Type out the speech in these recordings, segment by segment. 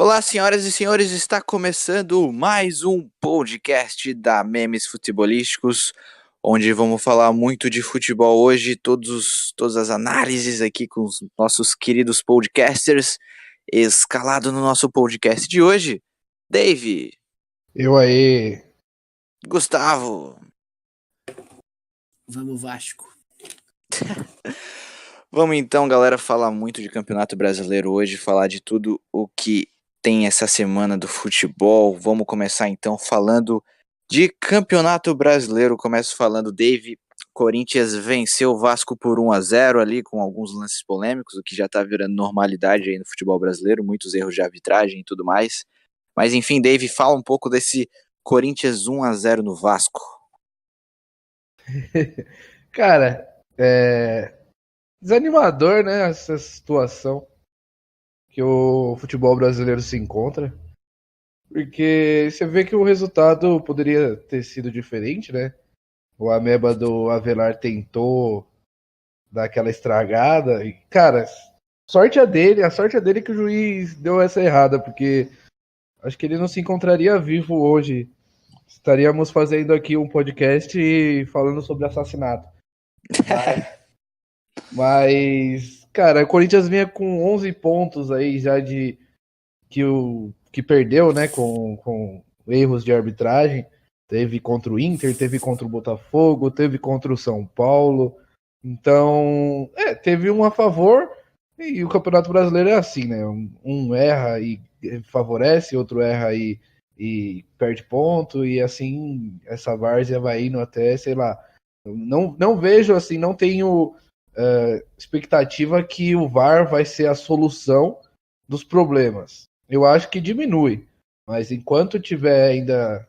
Olá, senhoras e senhores, está começando mais um podcast da Memes Futebolísticos, onde vamos falar muito de futebol hoje, todas as análises aqui com os nossos queridos podcasters. Escalado no nosso podcast de hoje, Dave, Eu aí. Gustavo. Vamos, Vasco. Vamos então, galera, falar muito de Campeonato Brasileiro hoje, falar de tudo o que tem essa semana do futebol. Vamos começar então falando de Campeonato Brasileiro. Começo falando, Dave, Corinthians venceu o Vasco por 1-0 ali, com alguns lances polêmicos, o que já tá virando normalidade aí no futebol brasileiro, muitos erros de arbitragem e tudo mais. Mas enfim, Dave, fala um pouco desse Corinthians 1-0 no Vasco. Cara, desanimador, né, essa situação que o futebol brasileiro se encontra. Porque você vê que o resultado poderia ter sido diferente, né? O Ameba do Avelar tentou dar aquela estragada. E, cara, a sorte é dele que o juiz deu essa errada, porque acho que ele não se encontraria vivo hoje. Estaríamos fazendo aqui um podcast e falando sobre assassinato. Mas, cara, o Corinthians vinha com 11 pontos aí já de que perdeu, né, com erros de arbitragem. Teve contra o Inter, teve contra o Botafogo, teve contra o São Paulo. Então, teve um a favor e o Campeonato Brasileiro é assim, né? Um erra e favorece, outro erra e perde ponto e assim essa várzea vai indo até, sei lá. Não vejo assim, não tenho expectativa que o VAR vai ser a solução dos problemas. Eu acho que diminui, mas enquanto tiver ainda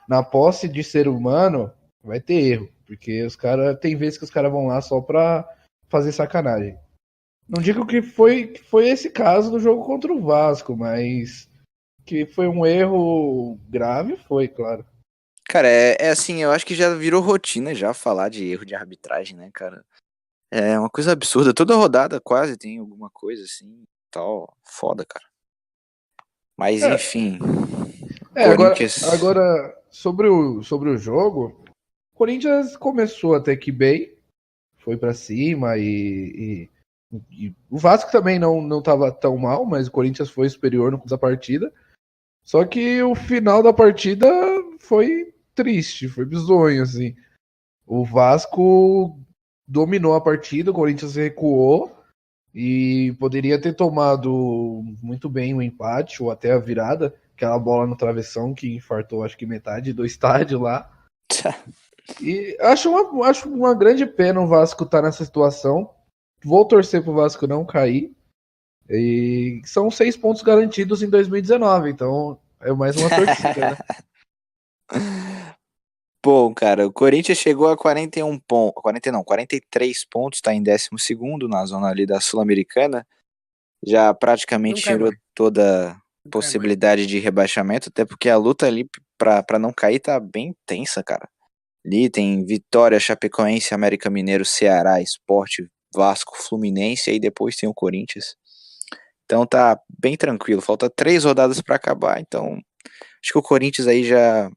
na posse de ser humano, vai ter erro, porque os caras tem vezes que os caras vão lá só pra fazer sacanagem. Não digo que foi esse caso do jogo contra o Vasco, mas que foi um erro grave, foi, claro. Cara, é assim, eu acho que já virou rotina já falar de erro de arbitragem, né, cara? É uma coisa absurda. Toda rodada quase tem alguma coisa assim, tal. Foda, cara. Mas enfim. Corinthians. Agora sobre o jogo, o Corinthians começou até que bem, foi pra cima e o Vasco também não tava tão mal, mas o Corinthians foi superior no começo da partida. Só que o final da partida foi triste, foi bizonho, assim. O Vasco dominou a partida, o Corinthians recuou e poderia ter tomado muito bem o empate ou até a virada, aquela bola no travessão que infartou acho que metade do estádio lá. E acho uma grande pena o Vasco estar nessa situação. Vou torcer pro Vasco não cair. E são 6 pontos garantidos em 2019, então é mais uma torcida, né? Bom, cara, o Corinthians chegou a 41 pontos, 43 pontos, tá em 12º na zona ali da Sul-Americana. Já praticamente tirou toda possibilidade de rebaixamento, até porque a luta ali pra não cair tá bem tensa, cara. Ali tem Vitória, Chapecoense, América Mineiro, Ceará, Sport, Vasco, Fluminense, aí depois tem o Corinthians. Então tá bem tranquilo, falta 3 rodadas pra acabar, então acho que o Corinthians aí já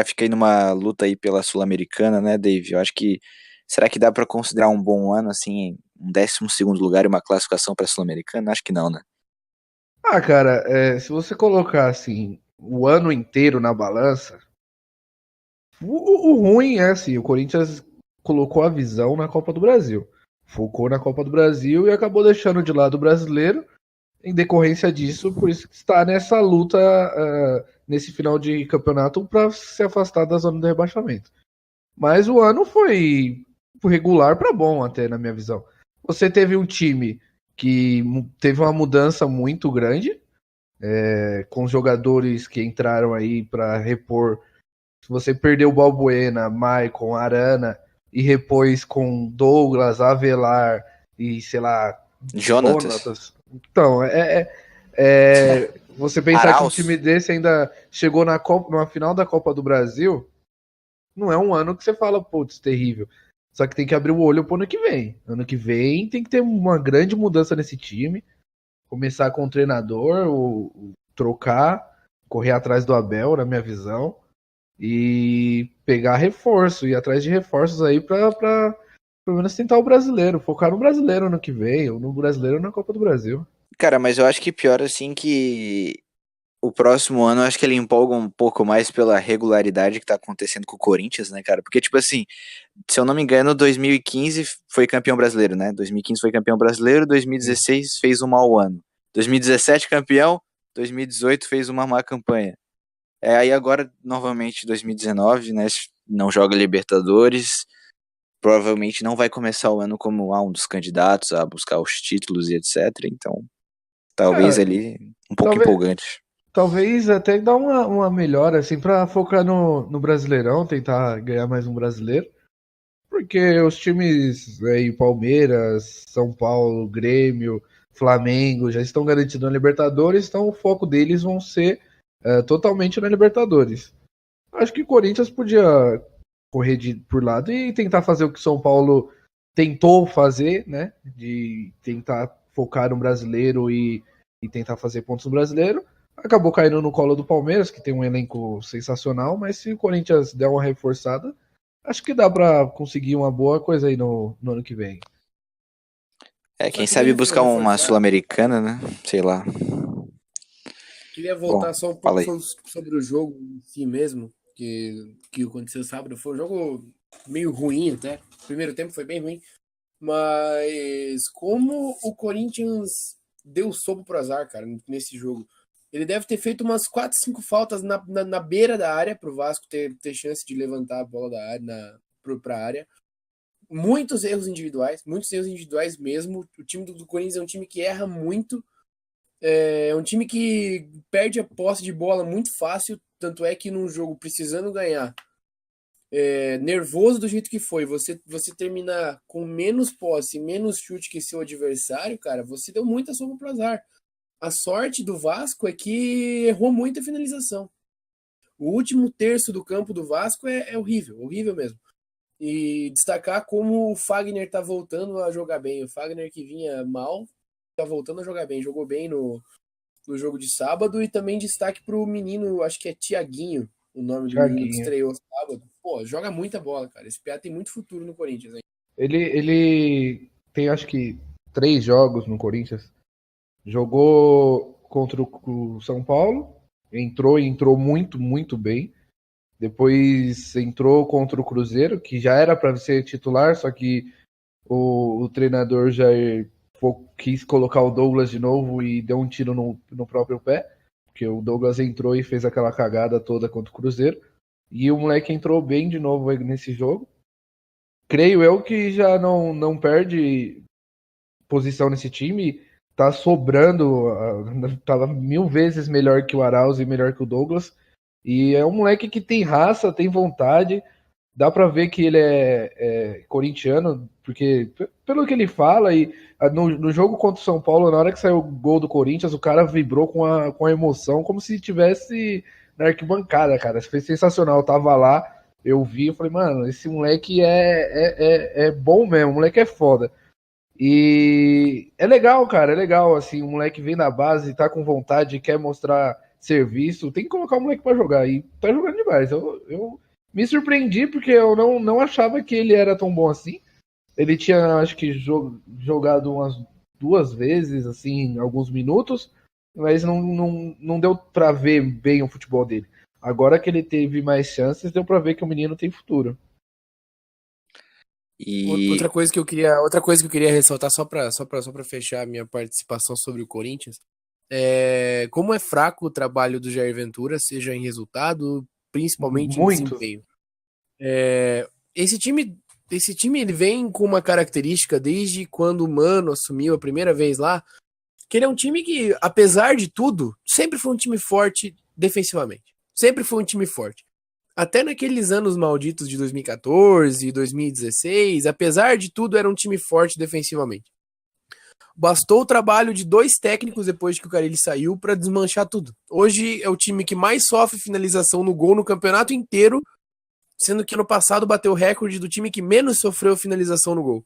fica aí numa luta aí pela Sul-Americana, né, Dave? Eu acho que, será que dá pra considerar um bom ano, assim, um 12º lugar e uma classificação pra Sul-Americana? Acho que não, né? Ah, cara, se você colocar assim o ano inteiro na balança, o ruim é assim, o Corinthians colocou a visão na Copa do Brasil. Focou na Copa do Brasil e acabou deixando de lado o brasileiro. Em decorrência disso, por isso que está nessa luta nesse final de campeonato para se afastar da zona do rebaixamento. Mas o ano foi regular para bom, até na minha visão. Você teve um time que teve uma mudança muito grande, com jogadores que entraram aí para repor. Se você perdeu o Balbuena, Maicon, Arana e repôs com Douglas, Avelar e sei lá, Jonatas. Então, você pensar Arauz. que um time desse ainda chegou numa final da Copa do Brasil, não é um ano que você fala, putz, terrível. Só que tem que abrir o olho pro ano que vem. Ano que vem tem que ter uma grande mudança nesse time. começar com o treinador, trocar, correr atrás do Abel, na minha visão, e pegar reforço, ir atrás de reforços aí pra pelo menos tentar o brasileiro, focar no brasileiro no que vem, ou no brasileiro na Copa do Brasil. Cara, mas eu acho que pior assim que o próximo ano, eu acho que ele empolga um pouco mais pela regularidade que tá acontecendo com o Corinthians, né, cara? Porque, tipo assim, se eu não me engano, 2015 foi campeão brasileiro, né? 2015 foi campeão brasileiro, 2016 fez um mau ano. 2017 campeão, 2018 fez uma má campanha. Aí agora, novamente, 2019, né? Não joga Libertadores, provavelmente não vai começar o ano como um dos candidatos a buscar os títulos e etc. Então, talvez ali um pouco talvez, empolgante. talvez até dar uma melhora, assim, pra focar no Brasileirão, tentar ganhar mais um brasileiro. Porque os times aí, Palmeiras, São Paulo, Grêmio, Flamengo, já estão garantidos na Libertadores, então o foco deles vão ser totalmente na Libertadores. Acho que o Corinthians podia correr por lado e tentar fazer o que o São Paulo tentou fazer, né? De tentar focar no brasileiro e tentar fazer pontos no brasileiro. Acabou caindo no colo do Palmeiras, que tem um elenco sensacional, mas se o Corinthians der uma reforçada, acho que dá pra conseguir uma boa coisa aí no ano que vem. Quem sabe buscar uma Sul-Americana, né? Sei lá. Queria voltar só um fala pouco aí. sobre o jogo em si mesmo, que aconteceu sábado. Foi um jogo meio ruim até. O primeiro tempo foi bem ruim. Mas como o Corinthians deu sopa pro azar, cara, nesse jogo. Ele deve ter feito umas 4, 5 faltas na beira da área pro Vasco ter chance de levantar a bola da área pra área. Muitos erros individuais mesmo. O time do Corinthians é um time que erra muito. É um time que perde a posse de bola muito fácil. Tanto é que num jogo precisando ganhar, nervoso do jeito que foi, você terminar com menos posse, menos chute que seu adversário, cara, você deu muita sopa pro azar. A sorte do Vasco é que errou muito a finalização. O último terço do campo do Vasco é horrível, horrível mesmo. E destacar como o Fagner tá voltando a jogar bem. O Fagner que vinha mal, tá voltando a jogar bem. Jogou bem no jogo de sábado. E também destaque pro menino, acho que é Thiaguinho, o nome do menino que estreou sábado. Pô, joga muita bola, cara. Esse piá tem muito futuro no Corinthians, hein? Ele tem, acho que, 3 jogos no Corinthians. Jogou contra o São Paulo, entrou muito, muito bem. Depois entrou contra o Cruzeiro, que já era para ser titular, só que o treinador já quis colocar o Douglas de novo e deu um tiro no próprio pé, porque o Douglas entrou e fez aquela cagada toda contra o Cruzeiro. E o moleque entrou bem de novo nesse jogo. Creio eu que já não perde posição nesse time. Tá sobrando, tava 1000 vezes melhor que o Arauz e melhor que o Douglas. E é um moleque que tem raça, tem vontade. Dá pra ver que ele é corintiano, porque pelo que ele fala, e no jogo contra o São Paulo, na hora que saiu o gol do Corinthians, o cara vibrou com a emoção, como se estivesse na arquibancada, cara. Foi sensacional, eu tava lá, eu vi, eu falei, mano, esse moleque é bom mesmo, o moleque é foda. E é legal, cara, é legal, assim, o moleque vem da base, tá com vontade, quer mostrar serviço, tem que colocar o moleque pra jogar, e tá jogando demais. Eu me surpreendi porque eu não achava que ele era tão bom assim. Ele tinha, acho que, jogado umas 2 vezes, assim, em alguns minutos, mas não deu pra ver bem o futebol dele. Agora que ele teve mais chances, deu pra ver que o menino tem futuro. E outra coisa que eu queria ressaltar só para fechar a minha participação sobre o Corinthians, como é fraco o trabalho do Jair Ventura, seja em resultado, principalmente em desempenho. Esse time ele vem com uma característica desde quando o Mano assumiu a primeira vez lá, que ele é um time que, apesar de tudo, sempre foi um time forte defensivamente. Sempre foi um time forte. Até naqueles anos malditos de 2014 e 2016, apesar de tudo, era um time forte defensivamente. Bastou o trabalho de 2 técnicos depois que o Carille saiu para desmanchar tudo. Hoje é o time que mais sofre finalização no gol no campeonato inteiro, sendo que ano passado bateu o recorde do time que menos sofreu finalização no gol.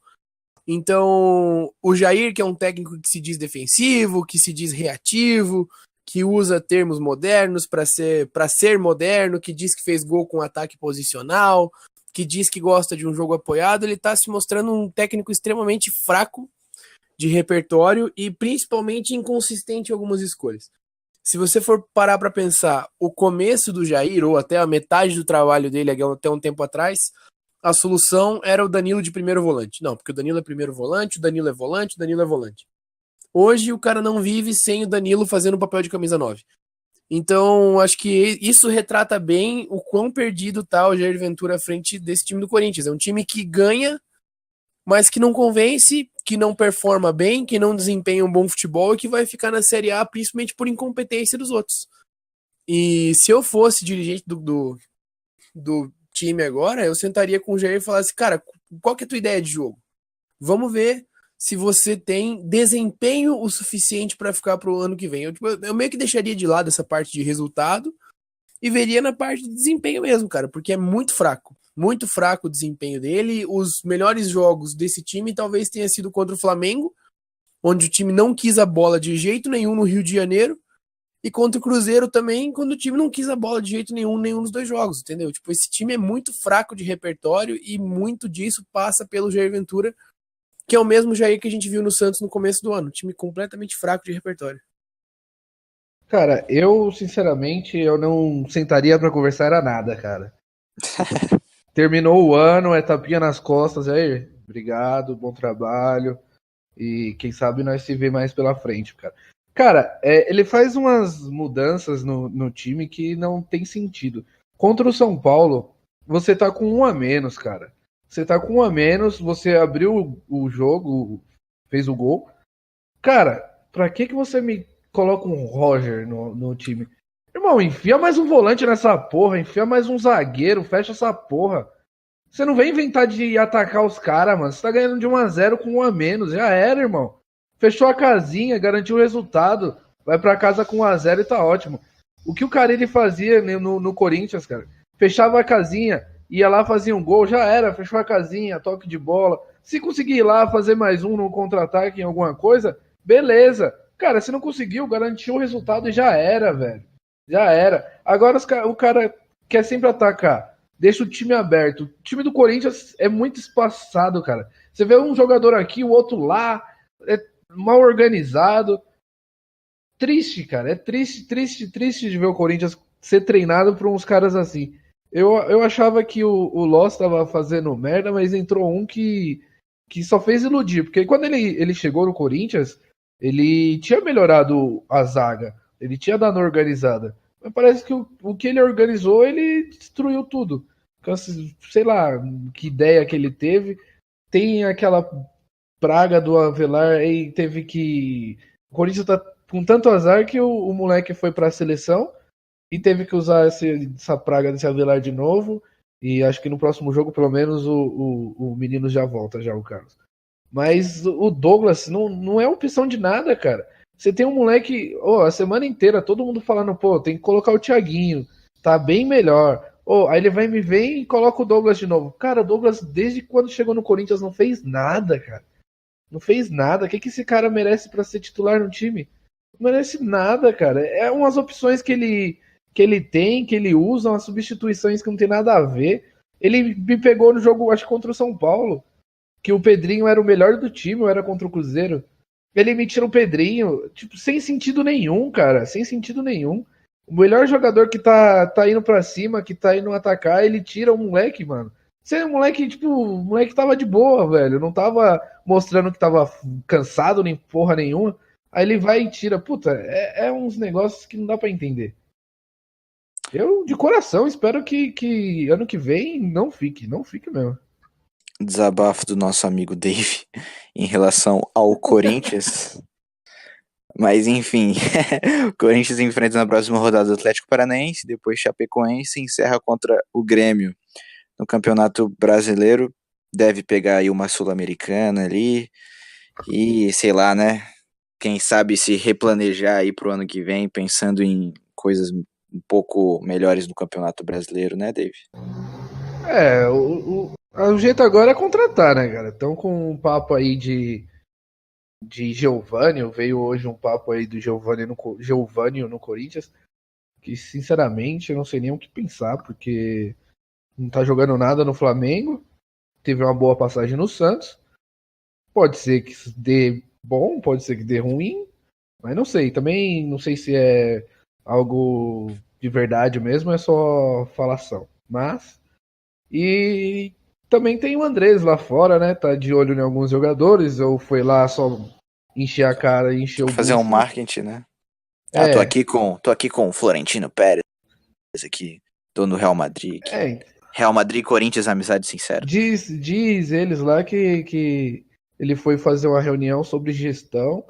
Então, o Jair, que é um técnico que se diz defensivo, que se diz reativo, que usa termos modernos para ser moderno, que diz que fez gol com ataque posicional, que diz que gosta de um jogo apoiado, ele está se mostrando um técnico extremamente fraco de repertório e principalmente inconsistente em algumas escolhas. Se você for parar para pensar o começo do Jair, ou até a metade do trabalho dele até um tempo atrás, a solução era o Danilo de primeiro volante. Não, porque o Danilo é primeiro volante, o Danilo é volante, o Danilo é volante. Hoje o cara não vive sem o Danilo fazendo o papel de camisa 9. Então, acho que isso retrata bem o quão perdido tá o Jair Ventura à frente desse time do Corinthians. É um time que ganha, mas que não convence, que não performa bem, que não desempenha um bom futebol e que vai ficar na Série A principalmente por incompetência dos outros. E se eu fosse dirigente do time agora, eu sentaria com o Jair e falasse, cara, qual que é a tua ideia de jogo? Vamos ver se você tem desempenho o suficiente para ficar pro ano que vem. Eu meio que deixaria de lado essa parte de resultado e veria na parte de desempenho mesmo, cara, porque é muito fraco o desempenho dele. Os melhores jogos desse time talvez tenha sido contra o Flamengo, onde o time não quis a bola de jeito nenhum no Rio de Janeiro, e contra o Cruzeiro também, quando o time não quis a bola de jeito nenhum dos dois jogos, entendeu? Tipo, esse time é muito fraco de repertório e muito disso passa pelo Jair Ventura, que é o mesmo Jair que a gente viu no Santos no começo do ano. Time completamente fraco de repertório. Cara, eu, sinceramente, eu não sentaria pra conversar era nada, cara. Terminou o ano, é tapinha nas costas, aí, obrigado, bom trabalho, e quem sabe nós se vê mais pela frente, cara. Cara, ele faz umas mudanças no time que não tem sentido. Contra o São Paulo, você tá com um a menos, cara. Você tá com um a menos, você abriu o jogo, fez o gol. Cara, pra que você me coloca um Roger no time? Irmão, enfia mais um volante nessa porra, enfia mais um zagueiro, fecha essa porra. Você não vem inventar de atacar os caras, mano. Você tá ganhando de 1-0 com 1 a menos. Já era, irmão. Fechou a casinha, garantiu o resultado. Vai pra casa com 1-0 e tá ótimo. O que o Carille fazia no Corinthians, cara? Fechava a casinha, ia lá, fazia um gol, já era. Fechou a casinha, toque de bola. Se conseguir ir lá fazer mais um no contra-ataque em alguma coisa, beleza. Cara, se não conseguiu, garantiu o resultado e já era, velho. Já era. Agora o cara quer sempre atacar. Deixa o time aberto. O time do Corinthians é muito espaçado, cara. Você vê um jogador aqui, o outro lá, é mal organizado. Triste, cara. É triste de ver o Corinthians ser treinado por uns caras assim. Eu achava que o Loss tava fazendo merda, mas entrou um que só fez iludir. Porque quando ele chegou no Corinthians, ele tinha melhorado a zaga. Ele tinha dado uma organizada. Mas parece que o que ele organizou, ele destruiu tudo. Sei lá que ideia que ele teve. Tem aquela praga do Avelar e teve que. O Corinthians tá com tanto azar que o moleque foi pra seleção e teve que usar essa praga desse Avelar de novo. E acho que no próximo jogo, pelo menos, o menino já volta, já o Carlos. Mas o Douglas não é opção de nada, cara. Você tem um moleque, a semana inteira, todo mundo falando, pô, tem que colocar o Thiaguinho, tá bem melhor. Aí ele vai me ver e coloca o Douglas de novo. Cara, o Douglas, desde quando chegou no Corinthians, não fez nada, cara. Não fez nada. O que esse cara merece pra ser titular no time? Não merece nada, cara. É umas opções que ele tem, que ele usa, umas substituições que não tem nada a ver. Ele me pegou no jogo, acho que contra o São Paulo, que o Pedrinho era o melhor do time, ou era contra o Cruzeiro. Ele me tira o Pedrinho, tipo, sem sentido nenhum, cara, sem sentido nenhum. O melhor jogador que tá indo pra cima, que tá indo atacar, ele tira o moleque, mano. Você, o moleque, tipo, o moleque tava de boa, velho, não tava mostrando que tava cansado, nem porra nenhuma. Aí ele vai e tira. Puta, é uns negócios que não dá pra entender. Eu, de coração, espero que ano que vem não fique mesmo. Desabafo do nosso amigo Dave em relação ao Corinthians. Mas enfim, o Corinthians enfrenta na próxima rodada o Atlético Paranaense, depois Chapecoense e encerra contra o Grêmio. No Campeonato Brasileiro, deve pegar aí uma Sul-Americana ali e, sei lá, né, quem sabe se replanejar aí pro ano que vem, pensando em coisas um pouco melhores no Campeonato Brasileiro, né, Dave? O jeito agora é contratar, né, cara? Estão com um papo aí de Giovani, veio hoje um papo aí do Giovani no Corinthians, que sinceramente eu não sei nem o que pensar, porque não tá jogando nada no Flamengo, teve uma boa passagem no Santos, pode ser que dê bom, pode ser que dê ruim, mas não sei, também não sei se é algo de verdade mesmo, é só falação, mas... E também tem o Andrés lá fora, né, tá de olho em alguns jogadores, ou foi lá só encher a cara e encher o Fazer um bucho. marketing, né? É. Tô aqui com o Florentino Pérez aqui, tô no Real Madrid. Real Madrid e Corinthians, amizade sincera. Diz eles lá que ele foi fazer uma reunião sobre gestão.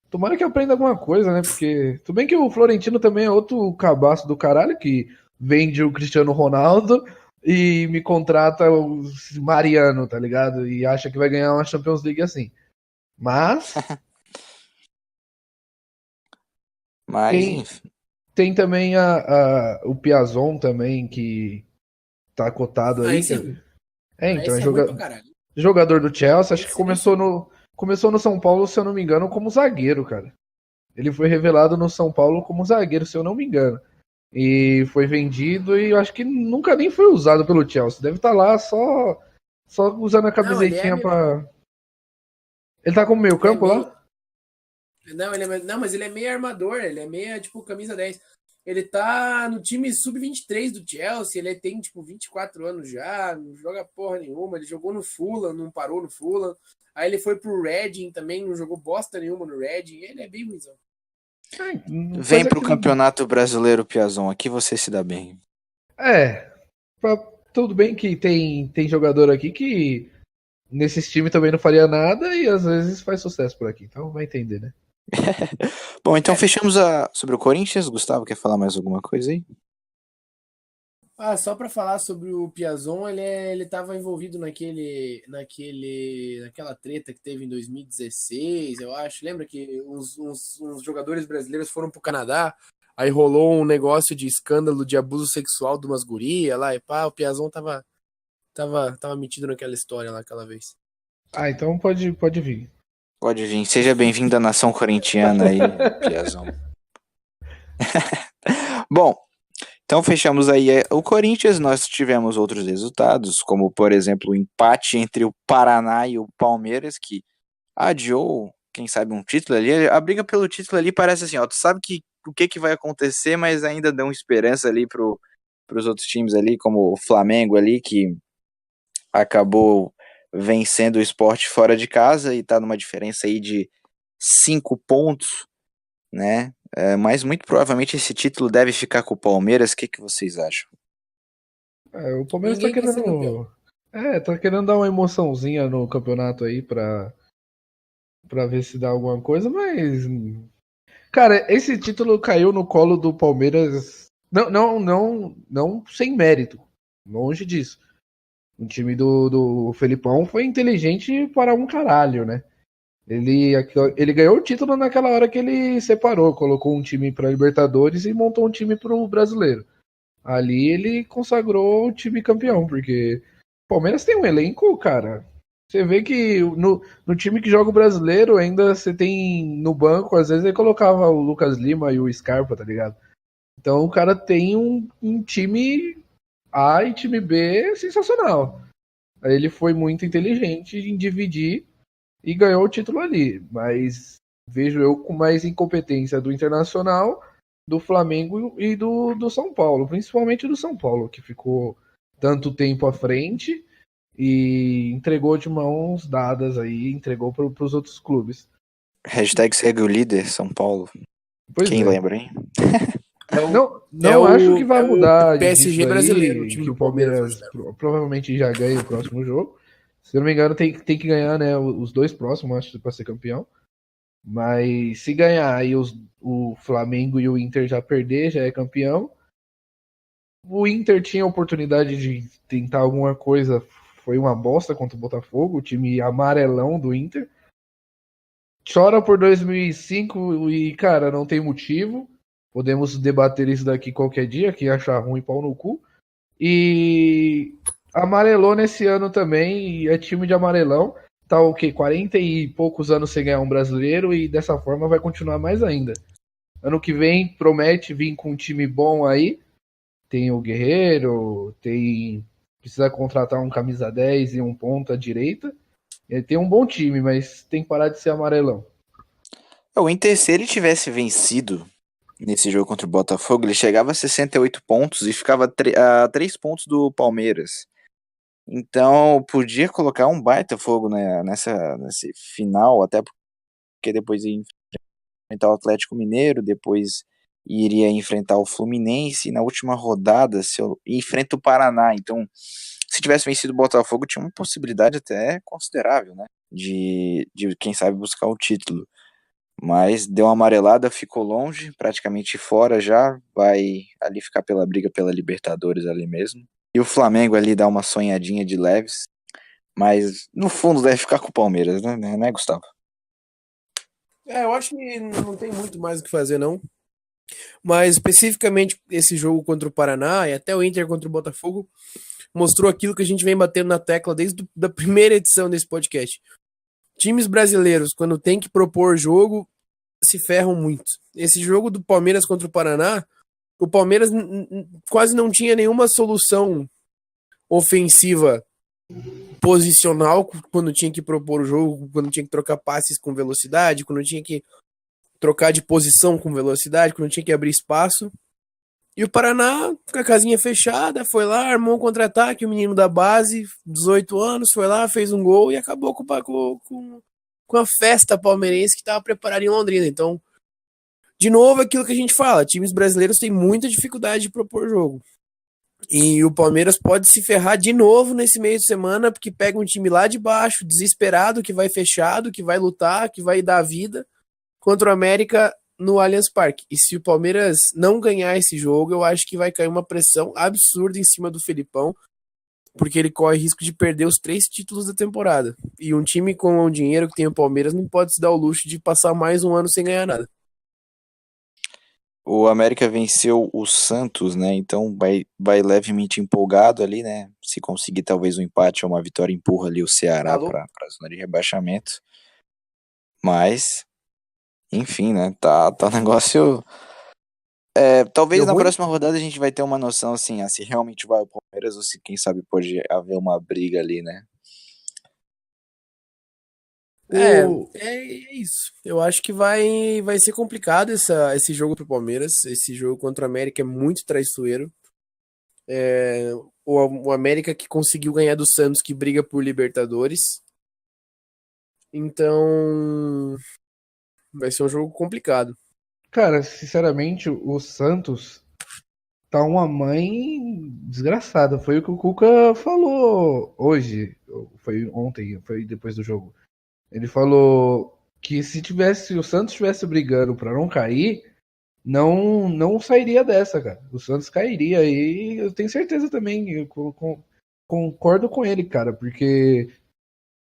Tomara que aprenda alguma coisa, né? Porque tudo bem que o Florentino também é outro cabaço do caralho, que vende o Cristiano Ronaldo e me contrata o Mariano, tá ligado? E acha que vai ganhar uma Champions League assim. Mas tem também o Piazon também, que tá cotado aí. Então, é jogador do Chelsea, acho que começou no São Paulo, se eu não me engano, como zagueiro, cara. Ele foi revelado no São Paulo como zagueiro, se eu não me engano. E foi vendido e eu acho que nunca nem foi usado pelo Chelsea. Deve estar lá só usando a camisetinha pra... Ele tá como meio campo lá? Não, mas ele é meio armador, ele é meio, tipo, camisa 10. Ele tá no time sub-23 do Chelsea, ele tem, tipo, 24 anos já, não joga porra nenhuma, ele jogou no Fulham, não parou no Fulham. Aí ele foi pro Reading também, não jogou bosta nenhuma no Reading, ele é bem ruimzão. Vem pro Campeonato Brasileiro, Piazon, aqui você se dá bem. Tudo bem que tem jogador aqui que nesses times também não faria nada e às vezes faz sucesso por aqui, então vai entender, né? Bom, então fechamos sobre o Corinthians. Gustavo, quer falar mais alguma coisa aí? Só para falar sobre o Piazon, ele tava envolvido naquela treta que teve em 2016, eu acho. Lembra que uns jogadores brasileiros foram pro Canadá, aí rolou um negócio de escândalo de abuso sexual de umas gurias lá, e pá, o Piazon tava metido naquela história lá aquela vez. Então pode vir. Pode vir. Seja bem-vindo à nação corintiana aí, Piazão. Bom, então fechamos aí o Corinthians. Nós tivemos outros resultados, como por exemplo o empate entre o Paraná e o Palmeiras, que adiou, quem sabe, um título ali. A briga pelo título ali parece assim, ó, tu sabe o que vai acontecer, mas ainda dão esperança ali pros outros times ali, como o Flamengo ali, que acabou vencendo o Sport fora de casa e tá numa diferença aí de 5 pontos, né? Mas muito provavelmente esse título deve ficar com o Palmeiras. O que vocês acham? O Palmeiras tá querendo... tá querendo dar uma emoçãozinha no campeonato aí pra ver se dá alguma coisa, mas... Cara, esse título caiu no colo do Palmeiras... Não sem mérito. Longe disso. O time do Felipão foi inteligente para um caralho, né? Ele ganhou o título naquela hora que ele separou, colocou um time para Libertadores e montou um time para o Brasileiro. Ali ele consagrou o time campeão, porque o Palmeiras tem um elenco, cara. Você vê que no time que joga o Brasileiro ainda você tem no banco, às vezes ele colocava o Lucas Lima e o Scarpa, tá ligado? Então o cara tem um time A e time B sensacional. Aí ele foi muito inteligente em dividir e ganhou o título ali. Mas vejo eu com mais incompetência do Internacional, do Flamengo e do São Paulo. Principalmente do São Paulo, que ficou tanto tempo à frente e entregou de mãos dadas aí, entregou para os outros clubes. Hashtag segue o líder, São Paulo. Quem lembra, hein? Não acho que vai mudar o PSG brasileiro, o time que do o Palmeiras provavelmente já ganha o próximo jogo. Se eu não me engano, tem que ganhar, né, os dois próximos, acho, para ser campeão. Mas se ganhar e o Flamengo e o Inter já perder, já é campeão. O Inter tinha a oportunidade de tentar alguma coisa, foi uma bosta contra o Botafogo, o time amarelão do Inter. Chora por 2005 e, cara, não tem motivo. Podemos debater isso daqui qualquer dia, que achar ruim, pau no cu. E amarelou nesse ano também, e é time de amarelão. Tá o quê? 40 e poucos anos sem ganhar um brasileiro, e dessa forma vai continuar mais ainda. Ano que vem promete vir com um time bom aí. Tem o Guerreiro, precisa contratar um camisa 10 e um ponta direita. Ele tem um bom time, mas tem que parar de ser amarelão. O Inter, se ele tivesse vencido nesse jogo contra o Botafogo, ele chegava a 68 pontos e ficava a 3 pontos do Palmeiras. Então, podia colocar um baita fogo, né, nesse final, até porque depois ia enfrentar o Atlético Mineiro, depois iria enfrentar o Fluminense, e na última rodada enfrenta o Paraná. Então, se tivesse vencido o Botafogo, tinha uma possibilidade até considerável, né, de quem sabe buscar o título. Mas deu uma amarelada, ficou longe, praticamente fora já, vai ali ficar pela briga pela Libertadores ali mesmo. E o Flamengo ali dá uma sonhadinha de leves, mas no fundo deve ficar com o Palmeiras, né, Gustavo? Eu acho que não tem muito mais o que fazer, não. Mas especificamente esse jogo contra o Paraná e até o Inter contra o Botafogo mostrou aquilo que a gente vem batendo na tecla desde a primeira edição desse podcast. Times brasileiros, quando tem que propor jogo, se ferram muito. Esse jogo do Palmeiras contra o Paraná, o Palmeiras quase não tinha nenhuma solução ofensiva posicional quando tinha que propor o jogo, quando tinha que trocar passes com velocidade, quando tinha que trocar de posição com velocidade, quando tinha que abrir espaço. E o Paraná, com a casinha fechada, foi lá, armou um contra-ataque, o menino da base, 18 anos, foi lá, fez um gol e acabou com a festa palmeirense que estava preparada em Londrina. Então, de novo, aquilo que a gente fala, times brasileiros têm muita dificuldade de propor jogo. E o Palmeiras pode se ferrar de novo nesse meio de semana, porque pega um time lá de baixo, desesperado, que vai fechado, que vai lutar, que vai dar vida, contra o América no Allianz Parque. E se o Palmeiras não ganhar esse jogo, eu acho que vai cair uma pressão absurda em cima do Felipão, porque ele corre risco de perder os 3 títulos da temporada. E um time com o dinheiro que tem o Palmeiras não pode se dar o luxo de passar mais um ano sem ganhar nada. O América venceu o Santos, né? Então vai levemente empolgado ali, né? Se conseguir talvez um empate ou uma vitória, empurra ali o Ceará para a zona de rebaixamento. Mas, enfim, né? Tá um negócio. Talvez na próxima rodada a gente vai ter uma noção assim, se realmente vai o Palmeiras ou se quem sabe pode haver uma briga ali, né? É isso. Eu acho que vai ser complicado esse jogo pro Palmeiras. Esse jogo contra o América é muito traiçoeiro. O América que conseguiu ganhar do Santos, que briga por Libertadores. Então, vai ser um jogo complicado. Cara, sinceramente, o Santos tá uma mãe desgraçada. Foi o que o Cuca falou hoje. Foi ontem, foi depois do jogo. Ele falou que se o Santos estivesse brigando para não cair, não sairia dessa, cara. O Santos cairia e eu tenho certeza também, eu concordo com ele, cara, porque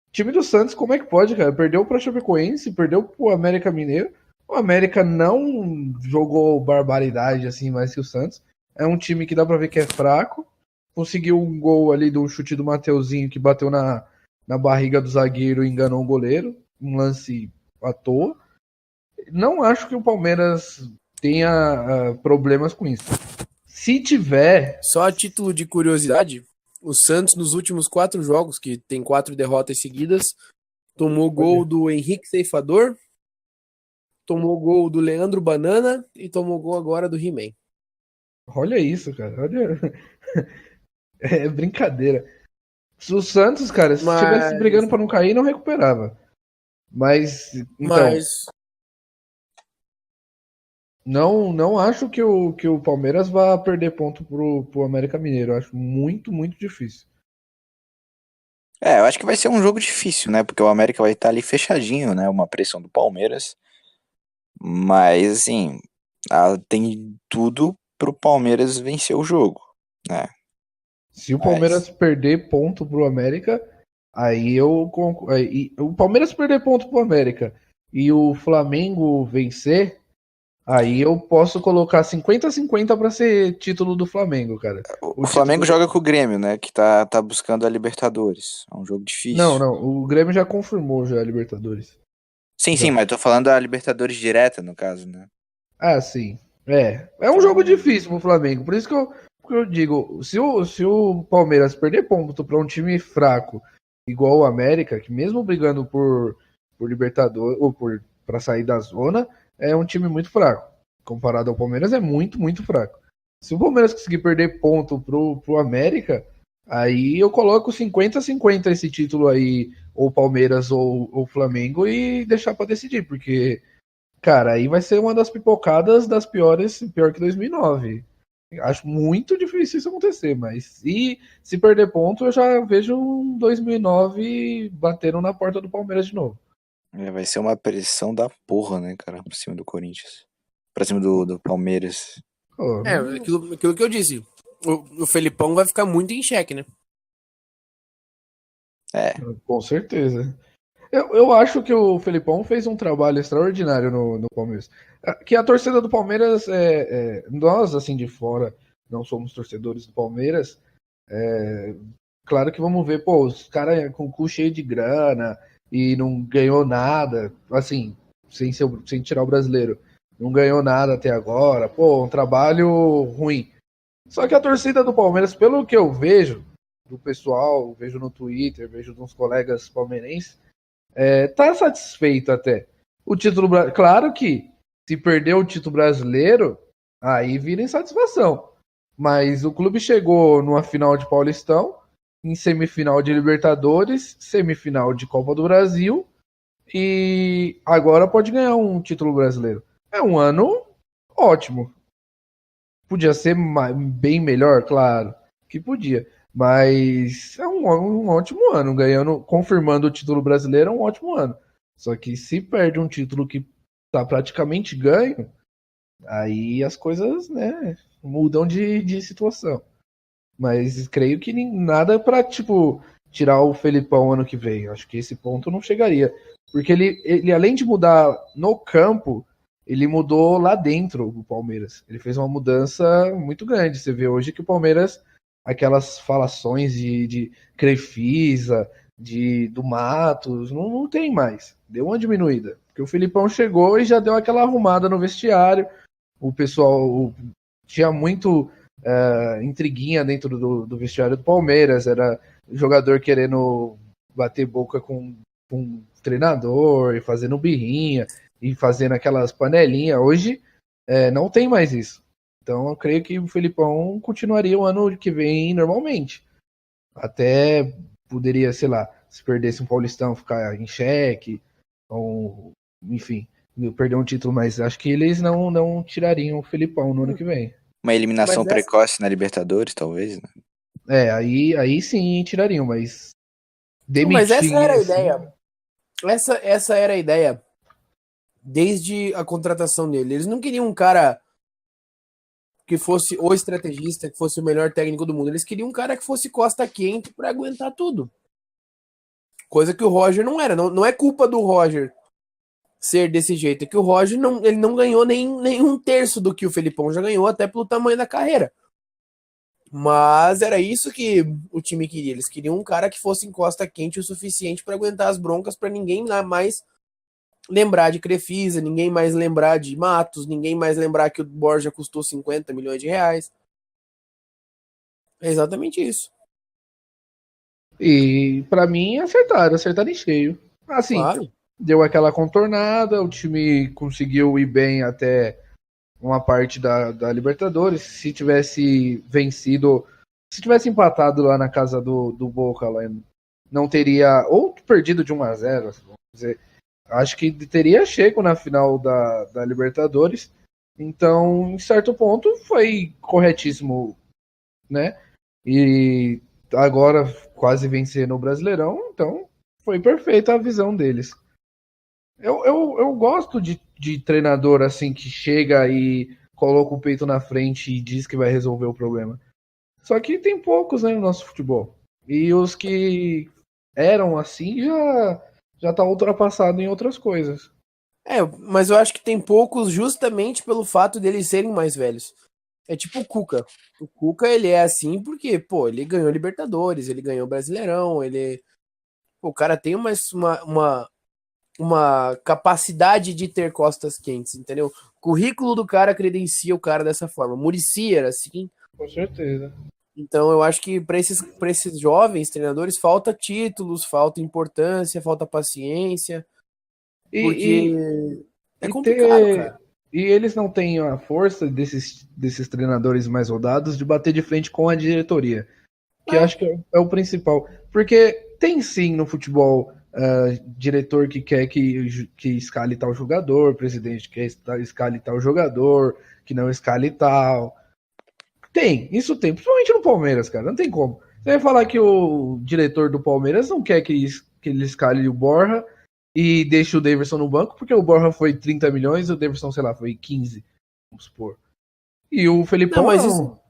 o time do Santos, como é que pode, cara? Perdeu para Chapecoense, perdeu pro América Mineiro. O América não jogou barbaridade assim mais que o Santos. É um time que dá pra ver que é fraco. Conseguiu um gol ali do chute do Mateuzinho que bateu na barriga do zagueiro e enganou o goleiro. Um lance à toa. Não acho que o Palmeiras tenha problemas com isso. Se tiver... Só a título de curiosidade, o Santos nos últimos 4 jogos, que tem 4 derrotas seguidas, tomou gol do Henrique Ceifador, tomou gol do Leandro Banana e tomou gol agora do He-Man. Olha isso, cara. Olha... É brincadeira. O Santos, cara, se estivesse brigando para não cair, não recuperava. Mas, então... Não acho que o Palmeiras vá perder ponto pro América Mineiro. Eu acho muito, muito difícil. Eu acho que vai ser um jogo difícil, né? Porque o América vai estar ali fechadinho, né? Uma pressão do Palmeiras. Mas, assim, tem tudo pro Palmeiras vencer o jogo, né? Se o Palmeiras perder ponto pro América, aí o Palmeiras perder ponto pro América e o Flamengo vencer, Aí eu posso colocar 50-50 pra ser título do Flamengo, cara. O Flamengo joga com o Grêmio, né? Que tá buscando a Libertadores. É um jogo difícil. Não. O Grêmio já confirmou já a Libertadores. Sim, Já. mas eu tô falando da Libertadores direta, no caso, né? Ah, sim. É um jogo difícil pro Flamengo. Por isso que eu digo, se o Palmeiras perder ponto pra um time fraco, igual o América, que mesmo brigando por Libertadores, ou pra sair da zona, é um time muito fraco. Comparado ao Palmeiras, é muito, muito fraco. Se o Palmeiras conseguir perder ponto pro América, aí eu coloco 50-50 esse título aí, ou Palmeiras ou Flamengo, e deixar pra decidir, porque cara, aí vai ser uma das pipocadas das piores, pior que 2009. Acho muito difícil isso acontecer, mas se perder ponto, eu já vejo um 2009 batendo na porta do Palmeiras de novo. Vai ser uma pressão da porra, né, cara? Pra cima do Corinthians. Pra cima do Palmeiras. Pô, Aquilo que eu disse. O Felipão vai ficar muito em xeque, né? É. com certeza. Eu acho que o Felipão fez um trabalho extraordinário no Palmeiras. Que a torcida do Palmeiras, nós, assim, de fora, não somos torcedores do Palmeiras, claro que vamos ver, pô, os caras com o cu cheio de grana e não ganhou nada, assim, sem tirar o brasileiro, não ganhou nada até agora, pô, um trabalho ruim. Só que a torcida do Palmeiras, pelo que eu vejo do pessoal, vejo no Twitter, vejo de uns colegas palmeirenses, tá satisfeito até. O título, claro que se perder o título brasileiro, aí vira insatisfação. Mas o clube chegou numa final de Paulistão, em semifinal de Libertadores, semifinal de Copa do Brasil e agora pode ganhar um título brasileiro. É um ano ótimo. Podia ser bem melhor, claro, que podia. Mas é um ótimo ano, ganhando, confirmando o título brasileiro, é um ótimo ano. Só que se perde um título que tá praticamente ganho, aí as coisas, né, mudam de situação. Mas creio que nada pra, tipo, tirar o Felipão ano que vem. Acho que esse ponto não chegaria. Porque ele além de mudar no campo, ele mudou lá dentro o Palmeiras. Ele fez uma mudança muito grande. Você vê hoje que o Palmeiras, aquelas falações de Crefisa, do Matos, não tem mais. Deu uma diminuída. Porque o Felipão chegou e já deu aquela arrumada no vestiário. O pessoal tinha muito intriguinha dentro do vestiário do Palmeiras. Era jogador querendo bater boca com o treinador e fazendo birrinha e fazendo aquelas panelinhas. Hoje não tem mais isso. Então eu creio que o Felipão continuaria o ano que vem normalmente. Até poderia, sei lá, se perdesse um Paulistão, ficar em xeque, ou, enfim, perder um título, mas acho que eles não tirariam o Felipão no ano que vem. Uma eliminação precoce na Libertadores, talvez, né? Aí sim tirariam, mas demitir. Mas essa era a ideia. Essa era a ideia desde a contratação dele. Eles não queriam um cara que fosse o estrategista, que fosse o melhor técnico do mundo. Eles queriam um cara que fosse costa quente para aguentar tudo. Coisa que o Roger não era. Não é culpa do Roger ser desse jeito. É que o Roger ele não ganhou nem um terço do que o Felipão já ganhou, até pelo tamanho da carreira. Mas era isso que o time queria. Eles queriam um cara que fosse em costa quente o suficiente para aguentar as broncas, para ninguém mais lembrar de Crefisa, ninguém mais lembrar de Matos, ninguém mais lembrar que o Borja custou 50 milhões de reais. É exatamente isso. E para mim acertaram em cheio. Assim, claro. Deu aquela contornada, o time conseguiu ir bem até uma parte da Libertadores. Se tivesse vencido, se tivesse empatado lá na casa do Boca, lá, não teria, ou perdido de 1-0, vamos dizer, acho que teria chego na final da Libertadores. Então, em certo ponto, foi corretíssimo, né? E agora quase vencendo o Brasileirão, então foi perfeita a visão deles. Eu gosto de treinador assim que chega e coloca o peito na frente e diz que vai resolver o problema. Só que tem poucos, né, no nosso futebol. E os que eram assim já tá ultrapassado em outras coisas. Mas eu acho que tem poucos justamente pelo fato deles serem mais velhos. É tipo o Cuca. O Cuca, ele é assim porque, pô, ele ganhou Libertadores, ele ganhou Brasileirão, o cara tem uma capacidade de ter costas quentes, entendeu? O currículo do cara credencia o cara dessa forma. Muricy era assim. Com certeza. Então eu acho que para esses jovens treinadores falta títulos, falta importância, falta paciência, porque E, é e complicado, ter. cara. E eles não têm a força desses treinadores mais rodados de bater de frente com a diretoria. Que eu acho que é o principal. Porque tem sim no futebol diretor que quer que escale tal jogador, presidente que quer escale tal jogador, que não escale tal. Tem, isso tem, principalmente no Palmeiras, cara, não tem como. Você vai falar que o diretor do Palmeiras não quer que ele escale o Borja e deixe o Daverson no banco, porque o Borja foi 30 milhões e o Daverson, sei lá, foi 15, vamos supor. E o Não, Felipão não.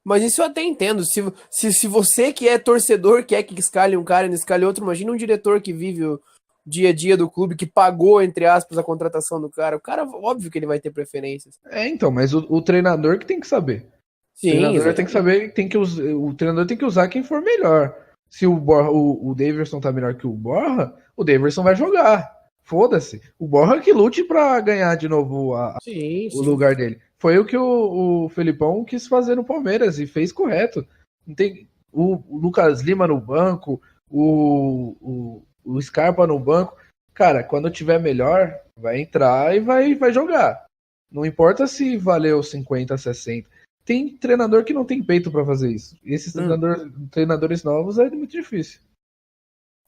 mas isso eu até entendo. Se você que é torcedor quer que escale um cara e não escale outro, imagina um diretor que vive o dia a dia do clube, que pagou, entre aspas, a contratação do cara. O cara, óbvio que ele vai ter preferências. Então, mas o treinador que tem que saber. O Sim, treinador tem que exatamente. saber, o treinador tem que usar quem for melhor. Se o Daverson tá melhor que o Borja, o Daverson vai jogar. Foda-se. O Borja que lute pra ganhar de novo Sim, o sim. lugar dele. Foi o que o Felipão quis fazer no Palmeiras e fez correto. Não tem o Lucas Lima no banco, o Scarpa no banco. Cara, quando tiver melhor, vai entrar e vai jogar. Não importa se valeu 50, 60. Tem treinador que não tem peito para fazer isso. E esses Hum, treinadores novos é muito difícil.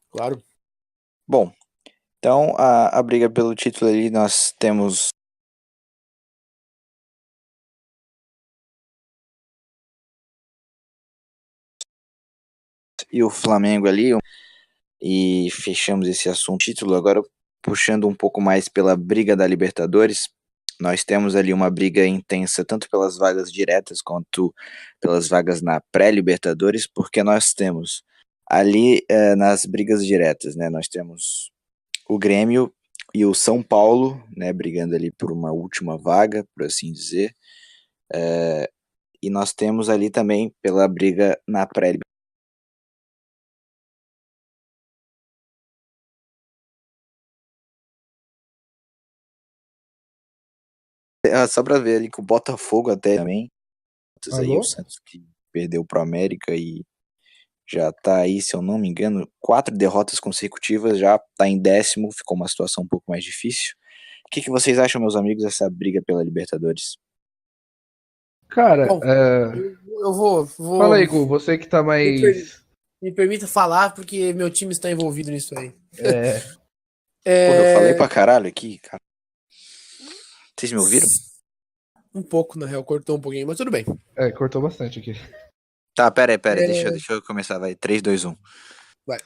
claro. Bom, então a briga pelo título ali nós temos e o Flamengo ali e fechamos esse assunto título. Agora puxando um pouco mais pela briga da Libertadores, nós temos ali uma briga intensa tanto pelas vagas diretas quanto pelas vagas na pré-Libertadores, porque nós temos ali nas brigas diretas, né, nós temos o Grêmio e o São Paulo, né, brigando ali por uma última vaga, por assim dizer, e nós temos ali também pela briga na pré. Só pra ver ali que o Botafogo até também, aí o Alô? Santos que perdeu pro América e já tá aí, se eu não me engano, 4 derrotas consecutivas, já tá em 10º, ficou uma situação um pouco mais difícil. O que vocês acham, meus amigos, dessa briga pela Libertadores? Cara, Bom, eu fala vou aí, Gu, você que tá me, per- mais. me permita falar porque meu time está envolvido nisso aí. É, Porra, eu falei É, pra caralho aqui, cara. Vocês me ouviram? um pouco, na real, cortou um pouquinho, mas tudo bem. cortou bastante aqui. Tá, pera aí, É, deixa eu começar, vai, 3, 2, 1. vai.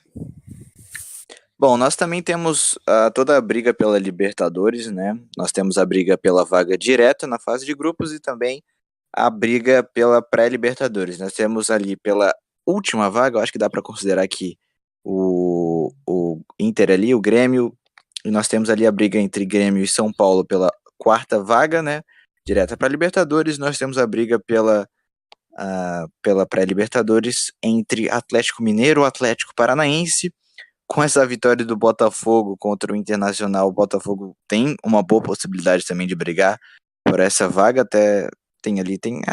Bom, nós também temos toda a briga pela Libertadores, né? Nós temos a briga pela vaga direta na fase de grupos e também a briga pela pré-Libertadores. Nós temos ali pela última vaga, eu acho que dá para considerar aqui o Inter ali, o Grêmio, e nós temos ali a briga entre Grêmio e São Paulo pela quarta vaga, né? Direta para Libertadores. Nós temos a briga pela pré-Libertadores entre Atlético Mineiro e Atlético Paranaense. Com essa vitória do Botafogo contra o Internacional, o Botafogo tem uma boa possibilidade também de brigar por essa vaga, até tem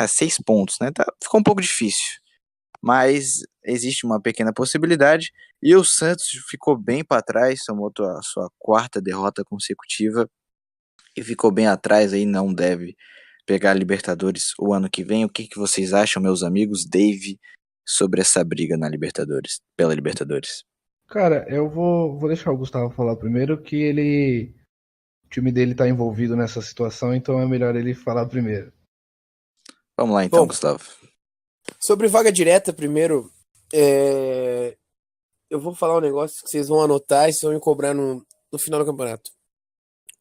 6 pontos, né? Ficou um pouco difícil, mas existe uma pequena possibilidade. E o Santos ficou bem para trás, somou a sua quarta derrota consecutiva e ficou bem atrás aí, não deve pegar a Libertadores o ano que vem. O que vocês acham, meus amigos, Dave, sobre essa briga na Libertadores, pela Libertadores? Cara, eu vou deixar o Gustavo falar primeiro, que o time dele tá envolvido nessa situação, então é melhor ele falar primeiro. Vamos lá então, Bom, Gustavo. sobre vaga direta, primeiro, eu vou falar um negócio que vocês vão anotar e vocês vão me cobrar no final do campeonato.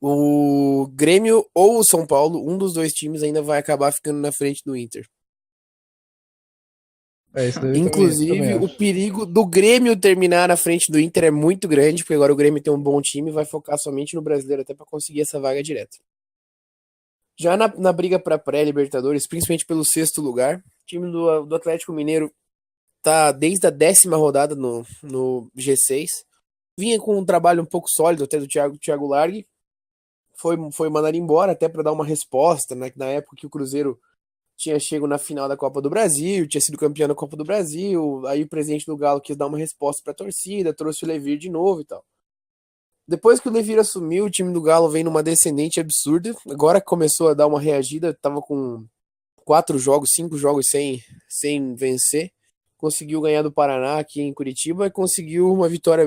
O Grêmio ou o São Paulo, um dos dois times ainda vai acabar ficando na frente do Inter. Isso daí Inclusive, o perigo do Grêmio terminar na frente do Inter é muito grande, porque agora o Grêmio tem um bom time e vai focar somente no brasileiro até para conseguir essa vaga direta. Já na briga para pré-Libertadores, principalmente pelo 6º lugar, o time do Atlético Mineiro tá desde a 10ª rodada no G6. Vinha com um trabalho um pouco sólido até do Thiago Largue. Foi mandado embora até para dar uma resposta, né, na época que o Cruzeiro tinha chegado na final da Copa do Brasil, tinha sido campeão da Copa do Brasil, aí o presidente do Galo quis dar uma resposta para a torcida, trouxe o Levir de novo e tal. Depois que o Levir assumiu, o time do Galo vem numa descendente absurda. Agora começou a dar uma reagida, tava com 5 jogos sem vencer. Conseguiu ganhar do Paraná aqui em Curitiba e conseguiu uma vitória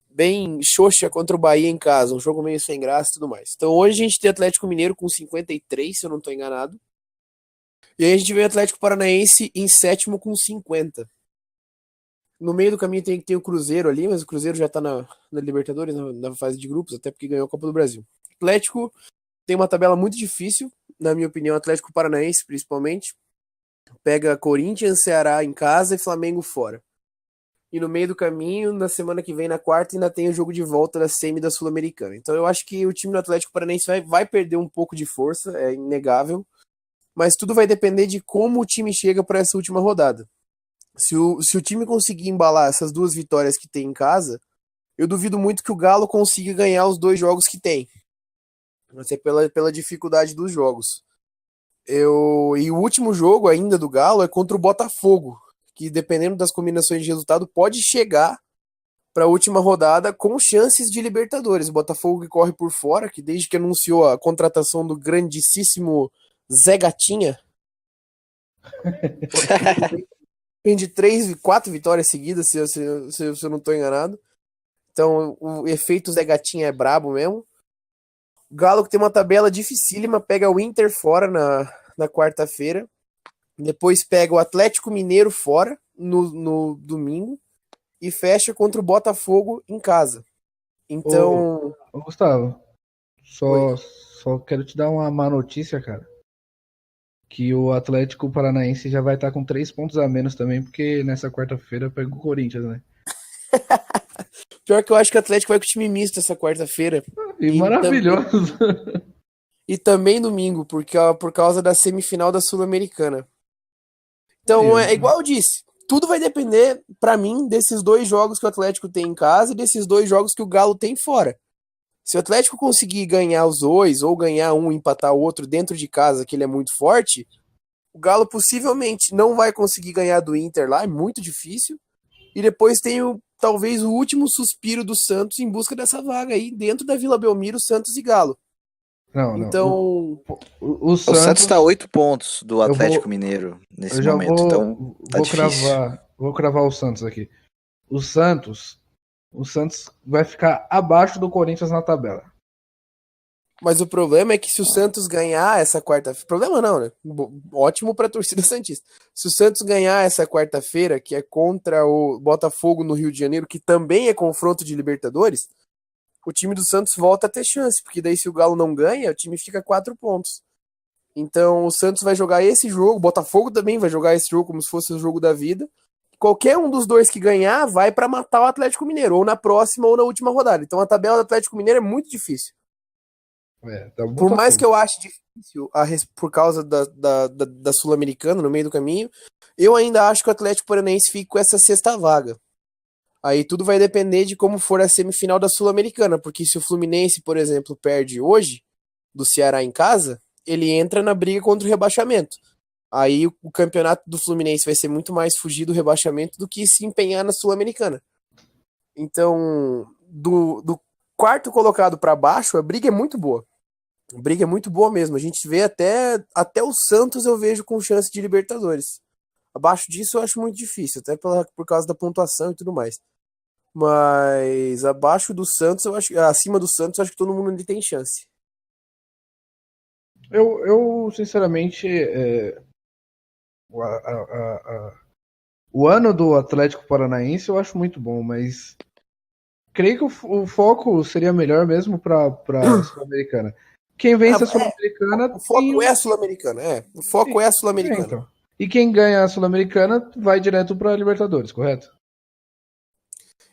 bem xoxa contra o Bahia em casa. Um jogo meio sem graça e tudo mais. Então hoje a gente tem Atlético Mineiro com 53, se eu não estou enganado. E aí a gente vê o Atlético Paranaense em 7º com 50. No meio do caminho tem que ter o Cruzeiro ali, mas o Cruzeiro já tá na Libertadores, na fase de grupos, até porque ganhou a Copa do Brasil. O Atlético tem uma tabela muito difícil, na minha opinião, Atlético Paranaense principalmente. Pega Corinthians, Ceará em casa e Flamengo fora. E no meio do caminho, na semana que vem, na quarta, ainda tem o jogo de volta da semi da Sul-Americana. Então eu acho que o time do Atlético Paranaense vai perder um pouco de força, é inegável, mas tudo vai depender de como o time chega para essa última rodada. Se o time conseguir embalar essas 2 vitórias que tem em casa, eu duvido muito que o Galo consiga ganhar os 2 jogos que tem. Até pela dificuldade dos jogos. E o último jogo ainda do Galo é contra o Botafogo, que dependendo das combinações de resultado pode chegar para a última rodada com chances de Libertadores. O Botafogo que corre por fora, que desde que anunciou a contratação do grandíssimo Zé Gatinha, tem de 4 vitórias seguidas, se eu não estou enganado. Então o efeito Zé Gatinha é brabo mesmo. O Galo que tem uma tabela dificílima, pega o Inter fora na quarta-feira. Depois pega o Atlético Mineiro fora no domingo. E fecha contra o Botafogo em casa. Então... Ô Gustavo, só quero te dar uma má notícia, cara. Que o Atlético Paranaense já vai estar com 3 pontos a menos também, porque nessa quarta-feira pega o Corinthians, né? Pior que eu acho que o Atlético vai com o time misto essa quarta-feira. E maravilhoso. E também domingo, por causa da semifinal da Sul-Americana. Então, é igual eu disse, tudo vai depender, pra mim, desses 2 jogos que o Atlético tem em casa e desses 2 jogos que o Galo tem fora. Se o Atlético conseguir ganhar os 2, ou ganhar um e empatar o outro dentro de casa, que ele é muito forte, o Galo possivelmente não vai conseguir ganhar do Inter lá, é muito difícil. E depois tem talvez o último suspiro do Santos em busca dessa vaga aí, dentro da Vila Belmiro, Santos e Galo. Não. Então, o Santos tá 8 pontos do Atlético Mineiro nesse momento. Então, tá difícil. Vou cravar o Santos aqui. O Santos vai ficar abaixo do Corinthians na tabela. Mas o problema é que se o Santos ganhar essa quarta-feira... Problema não, né? Ótimo pra torcida santista. Se o Santos ganhar essa quarta-feira, que é contra o Botafogo no Rio de Janeiro, que também é confronto de Libertadores, o time do Santos volta a ter chance, porque daí se o Galo não ganha, o time fica 4 pontos. Então o Santos vai jogar esse jogo, o Botafogo também vai jogar esse jogo como se fosse o jogo da vida. Qualquer um dos 2 que ganhar vai pra matar o Atlético Mineiro, ou na próxima ou na última rodada. Então a tabela do Atlético Mineiro é muito difícil. Por mais que eu ache difícil, por causa da Sul-Americana no meio do caminho, eu ainda acho que o Atlético Paranaense fica com essa 6ª vaga. Aí tudo vai depender de como for a semifinal da Sul-Americana, porque se o Fluminense, por exemplo, perde hoje do Ceará em casa, ele entra na briga contra o rebaixamento. Aí o campeonato do Fluminense vai ser muito mais fugir do rebaixamento do que se empenhar na Sul-Americana. Então, do 4º colocado para baixo, a briga é muito boa. A briga é muito boa mesmo. A gente vê até o Santos eu vejo com chance de Libertadores. Abaixo disso eu acho muito difícil, até por causa da pontuação e tudo mais. Mas abaixo do Santos, acima do Santos, eu acho que todo mundo ali tem chance. Eu sinceramente, o ano do Atlético Paranaense eu acho muito bom, mas creio que o foco seria melhor mesmo para a Sul-Americana. Quem vence a Sul-Americana... O foco é a Sul-Americana, O foco é a Sulamericana. Então. E quem ganha a Sul-Americana vai direto para a Libertadores, correto?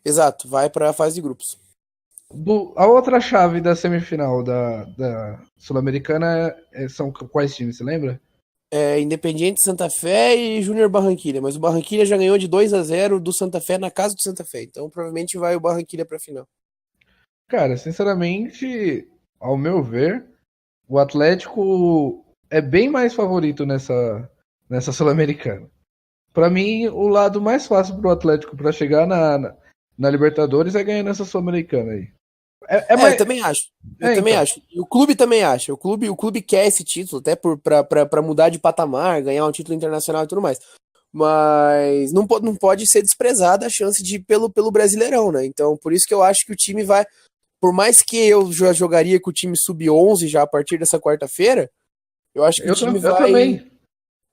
Exato, vai para a fase de grupos. A outra chave da semifinal da Sul-Americana são quais times, você lembra? Independiente Santa Fé e Júnior Barranquilla, mas o Barranquilla já ganhou de 2-0 do Santa Fé na casa do Santa Fé, então provavelmente vai o Barranquilla para a final. Cara, sinceramente, ao meu ver, o Atlético é bem mais favorito nessa Sul-Americana. Para mim, o lado mais fácil pro Atlético para chegar na Libertadores é ganhar nessa Sul-Americana aí. Eu também acho. Também acho. E o clube também acha. O clube quer esse título, até para mudar de patamar, ganhar um título internacional e tudo mais. Mas não pode ser desprezada a chance de ir pelo Brasileirão, né? Então, por isso que eu acho que o time vai. Por mais que eu já jogaria com o time sub-11 já a partir dessa quarta-feira, eu acho que o time vai. Eu também.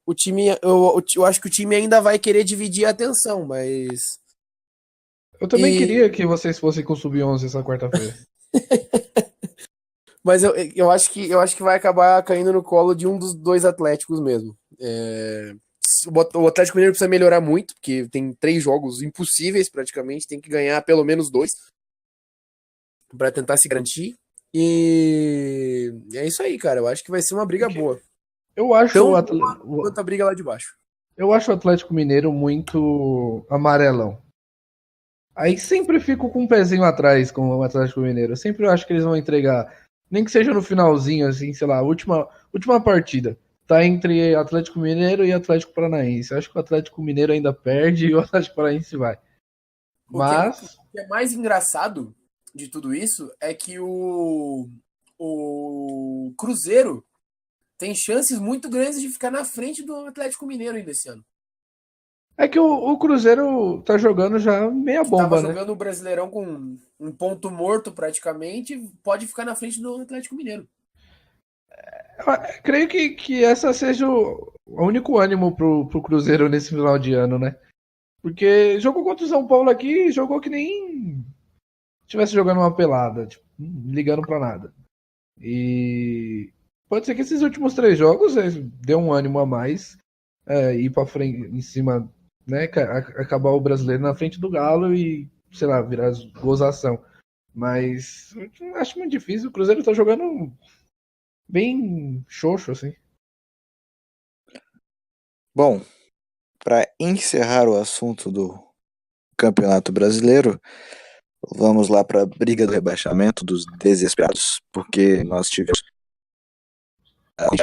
O time, eu acho que o time ainda vai querer dividir a atenção, mas. Eu também queria que vocês fossem com o Sub-11 essa quarta-feira. Mas eu acho que vai acabar caindo no colo de um dos dois Atléticos mesmo. O Atlético Mineiro precisa melhorar muito, porque tem 3 jogos impossíveis praticamente, tem que ganhar pelo menos 2 para tentar se garantir. E é isso aí, cara. Eu acho que vai ser uma briga boa. Eu acho quanto a briga lá de baixo. Eu acho o Atlético Mineiro muito amarelão. Aí sempre fico com um pezinho atrás com o Atlético Mineiro. Eu sempre acho que eles vão entregar, nem que seja no finalzinho, assim, sei lá, última partida. Tá entre Atlético Mineiro e Atlético Paranaense. Eu acho que o Atlético Mineiro ainda perde e o Atlético Paranaense vai. Mas o que é mais engraçado de tudo isso é que o Cruzeiro tem chances muito grandes de ficar na frente do Atlético Mineiro ainda esse ano. É que o Cruzeiro tá jogando já meia bomba, né? Tava jogando o Brasileirão com um ponto morto praticamente, pode ficar na frente do Atlético Mineiro. Eu creio que essa seja o único ânimo pro Cruzeiro nesse final de ano, né? Porque jogou contra o São Paulo aqui, jogou que nem estivesse jogando uma pelada, tipo, ligando pra nada. E pode ser que esses últimos 3 jogos dê um ânimo a mais, ir pra frente, em cima, né? Acabar o Brasileiro na frente do Galo e, sei lá, virar gozação. Mas acho muito difícil. O Cruzeiro tá jogando bem xoxo, assim. Bom, para encerrar o assunto do Campeonato Brasileiro, vamos lá para a briga do rebaixamento dos desesperados, porque nós tivemos o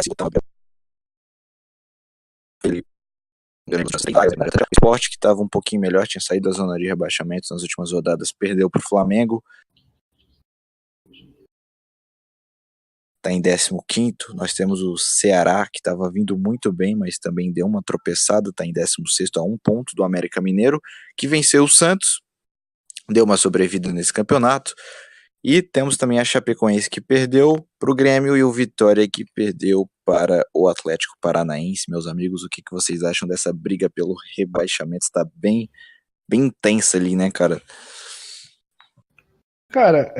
Sport, que estava um pouquinho melhor, tinha saído da zona de rebaixamento nas últimas rodadas, perdeu para o Flamengo. Está em 15º, nós temos o Ceará, que estava vindo muito bem, mas também deu uma tropeçada, está em 16º a 1 ponto do América Mineiro, que venceu o Santos, deu uma sobrevida nesse campeonato, e temos também a Chapecoense, que perdeu para o Grêmio, e o Vitória, que perdeu para o Atlético Paranaense. Meus amigos, o que vocês acham dessa briga pelo rebaixamento? Está bem intensa ali, né, cara? Cara,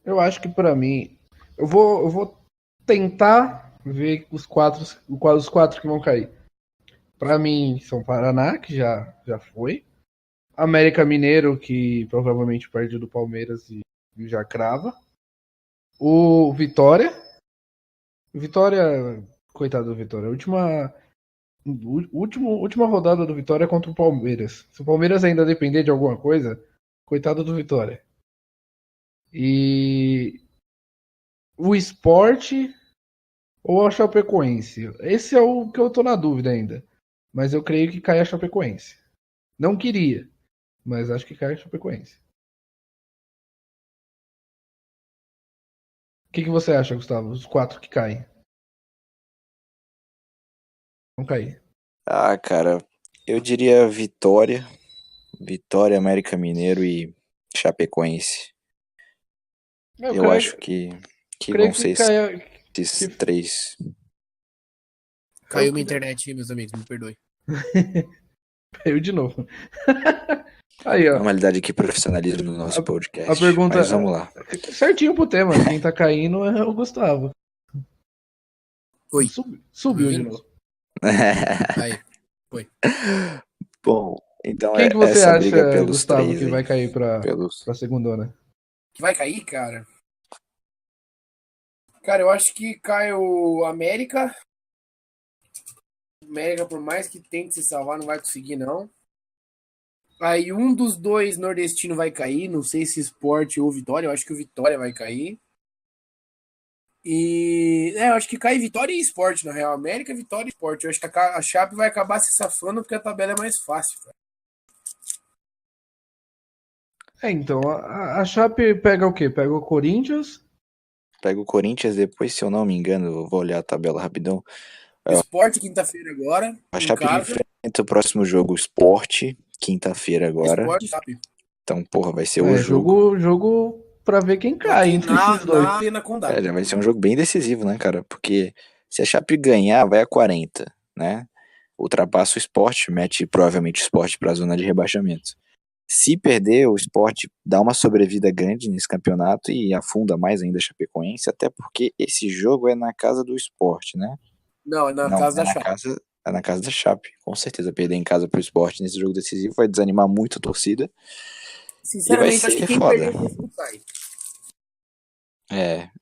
eu acho que para mim, eu vou tentar ver os 4 que vão cair. Para mim, são Paraná, que já foi. América Mineiro, que provavelmente perde do Palmeiras e já crava. O Vitória. Coitado do Vitória. Última rodada do Vitória contra o Palmeiras. Se o Palmeiras ainda depender de alguma coisa, coitado do Vitória. E o Sport ou a Chapecoense. Esse é o que eu tô na dúvida ainda. Mas eu creio que cai a Chapecoense. Não queria, mas acho que cai a Chapecoense. O que você acha, Gustavo? Os 4 que caem. Vão cair. Ah, cara, eu diria Vitória, América Mineiro e Chapecoense. Eu acho que vão ser esses 3. Caiu minha internet, meus amigos, me perdoe. Caiu de novo. Aí, ó. Normalidade aqui, profissionalismo no nosso podcast. A pergunta, mas vamos lá. Certinho pro tema. Quem tá caindo é o Gustavo. Oi. Subiu de novo. Aí, foi. Bom, então Quem que você essa briga acha, pelos Gustavo, três que aí. vai cair pra segundona? Que vai cair, cara? Cara, eu acho que cai o América. América, por mais que tente se salvar, não vai conseguir, não. Aí um dos dois nordestinos vai cair. Não sei se Sport ou Vitória. Eu acho que o Vitória vai cair. E eu acho que cai Vitória e Sport, na real. América, Vitória e Sport. Eu acho que a Chape vai acabar se safando porque a tabela é mais fácil, cara. Então, a Chape pega o quê? Pega o Corinthians? Pega o Corinthians depois, se eu não me engano, eu vou olhar a tabela rapidão. Sport quinta-feira agora, A em Chape casa. enfrenta o próximo jogo, o Sport, quinta-feira agora. Sport e Chape. Então, porra, vai ser o jogo pra ver quem cai entre esses dois. Na Arena Condado. Já vai ser um jogo bem decisivo, né, cara? Porque se a Chape ganhar, vai a 40, né? Ultrapassa o Sport, mete provavelmente o Sport pra zona de rebaixamento. Se perder, o Sport dá uma sobrevida grande nesse campeonato e afunda mais ainda a Chapecoense, até porque esse jogo é na casa do Sport, né? Não, é na casa da Chape. É na casa da Chape. Com certeza, perder em casa pro Sport nesse jogo decisivo vai desanimar muito a torcida. Sinceramente, acho que quem foda. perder esse sai.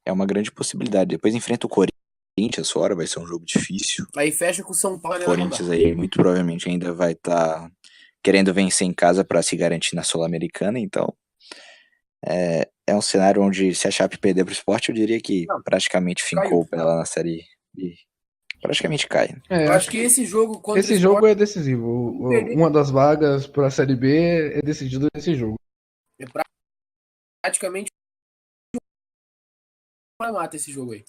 É uma grande possibilidade. Depois enfrenta o Corinthians fora, vai ser um jogo difícil. Aí fecha com o São Paulo. O Corinthians aí muito provavelmente ainda vai estar querendo vencer em casa para se garantir na Sul-Americana, então é um cenário onde se a Chape perder pro Sport, eu diria que praticamente fincou o pé lá na Série B. Praticamente cai. Eu acho que esse jogo contra esse jogo é decisivo. Uma das vagas para a Série B é decidida nesse jogo. É praticamente mata esse jogo aí.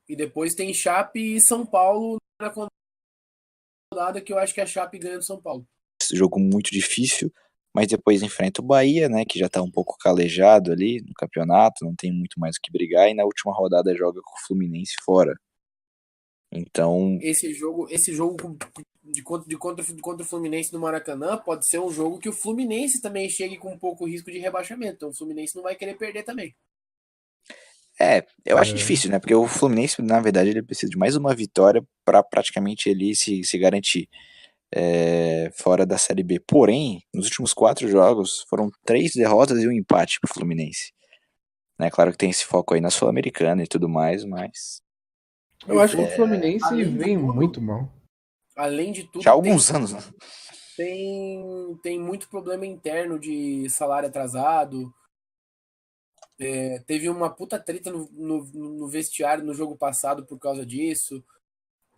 E depois tem Chape e São Paulo na rodada, que eu acho que a Chape ganha do São Paulo. Esse jogo muito difícil, mas depois enfrenta o Bahia, né, que já tá um pouco calejado ali no campeonato, não tem muito mais o que brigar, e na última rodada joga com o Fluminense fora. Então... Esse jogo contra o Fluminense no Maracanã pode ser um jogo que o Fluminense também chegue com um pouco risco de rebaixamento. Então o Fluminense não vai querer perder também. Eu acho difícil, né? Porque o Fluminense, na verdade, ele precisa de mais uma vitória para praticamente ele se garantir fora da Série B. Porém, nos últimos 4 jogos, foram 3 derrotas e um empate pro Fluminense. Né? Claro que tem esse foco aí na Sul-Americana e tudo mais, mas... Eu acho que o Fluminense vem muito mal. Além de tudo... Já há alguns anos, né? Tem muito problema interno de salário atrasado. Teve uma puta treta no vestiário no jogo passado por causa disso.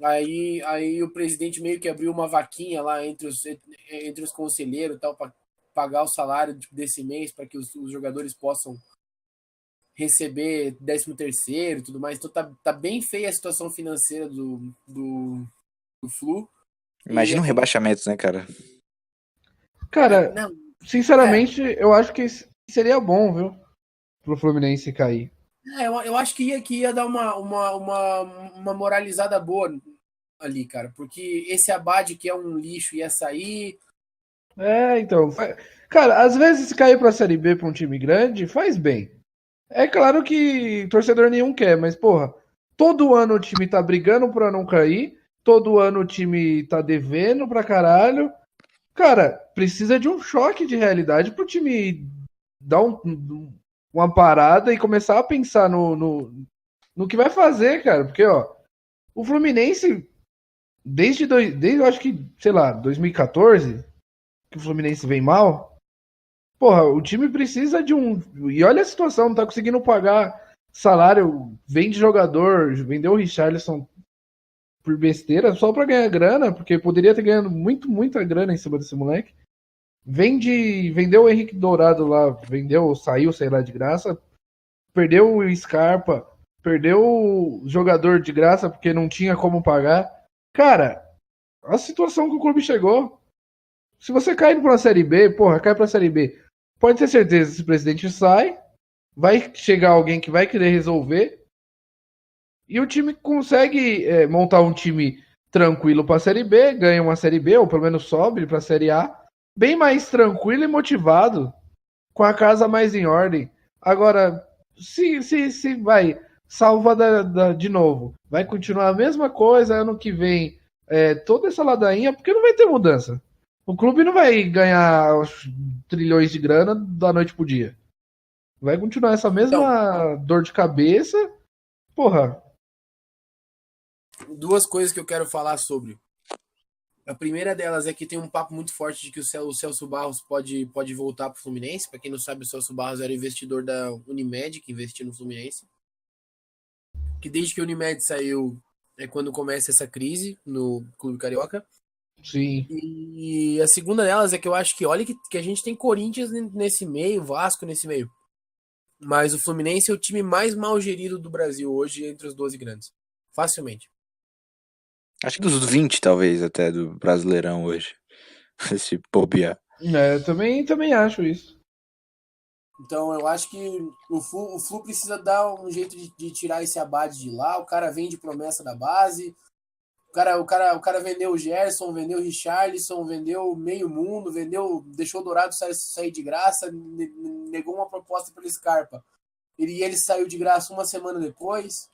Aí o presidente meio que abriu uma vaquinha lá entre os conselheiros tal para pagar o salário desse mês para que os jogadores possam receber 13º e tudo mais. Então tá bem feia a situação financeira do Flu. Imagina um rebaixamento, né, cara? Cara, sinceramente, eu acho que seria bom, viu? Pro Fluminense cair. Eu acho que ia dar uma moralizada boa ali, cara. Porque esse Abade, que é um lixo, ia sair. Então. Cara, às vezes se cair pra Série B pra um time grande, faz bem. É claro que torcedor nenhum quer, mas, porra, todo ano o time tá brigando pra não cair. Todo ano o time tá devendo pra caralho. Cara, precisa de um choque de realidade pro time dar uma parada e começar a pensar no que vai fazer, cara. Porque, ó, o Fluminense, desde eu acho que, sei lá, 2014, que o Fluminense vem mal, porra, o time precisa de um... E olha a situação, não tá conseguindo pagar salário, vende jogador, vendeu o Richarlison por besteira só pra ganhar grana, porque poderia ter ganhado muita grana em cima desse moleque. Vendeu o Henrique Dourado lá, saiu, sei lá, de graça. Perdeu o Scarpa, perdeu o jogador de graça porque não tinha como pagar. Cara, a situação que o clube chegou. Se você cai pra Série B, cai pra Série B. Pode ter certeza que esse presidente sai, vai chegar alguém que vai querer resolver, e o time consegue montar um time tranquilo pra Série B, ganha uma Série B, ou pelo menos sobe pra Série A, bem mais tranquilo e motivado, com a casa mais em ordem. Agora, se salva de novo. Vai continuar a mesma coisa ano que vem. Toda essa ladainha, porque não vai ter mudança. O clube não vai ganhar trilhões de grana da noite pro dia. Vai continuar essa mesma dor de cabeça. Porra. Duas coisas que eu quero falar sobre. A primeira delas é que tem um papo muito forte de que o Celso Barros pode voltar pro Fluminense. Para quem não sabe, o Celso Barros era investidor da Unimed, que investiu no Fluminense. Que desde que a Unimed saiu é quando começa essa crise no Clube Carioca. Sim. E a segunda delas é que eu acho que, olha que a gente tem Corinthians nesse meio, Vasco nesse meio. Mas o Fluminense é o time mais mal gerido do Brasil hoje entre os 12 grandes. Facilmente. Acho que dos 20, talvez, até, do Brasileirão hoje. Se bobear. Também acho isso. Então eu acho que o Flu precisa dar um jeito de tirar esse abade de lá. O cara vem de promessa da base. O cara vendeu o Gerson, vendeu o Richarlison, vendeu meio mundo, deixou o Dourado sair de graça, negou uma proposta pelo Scarpa. Ele saiu de graça uma semana depois.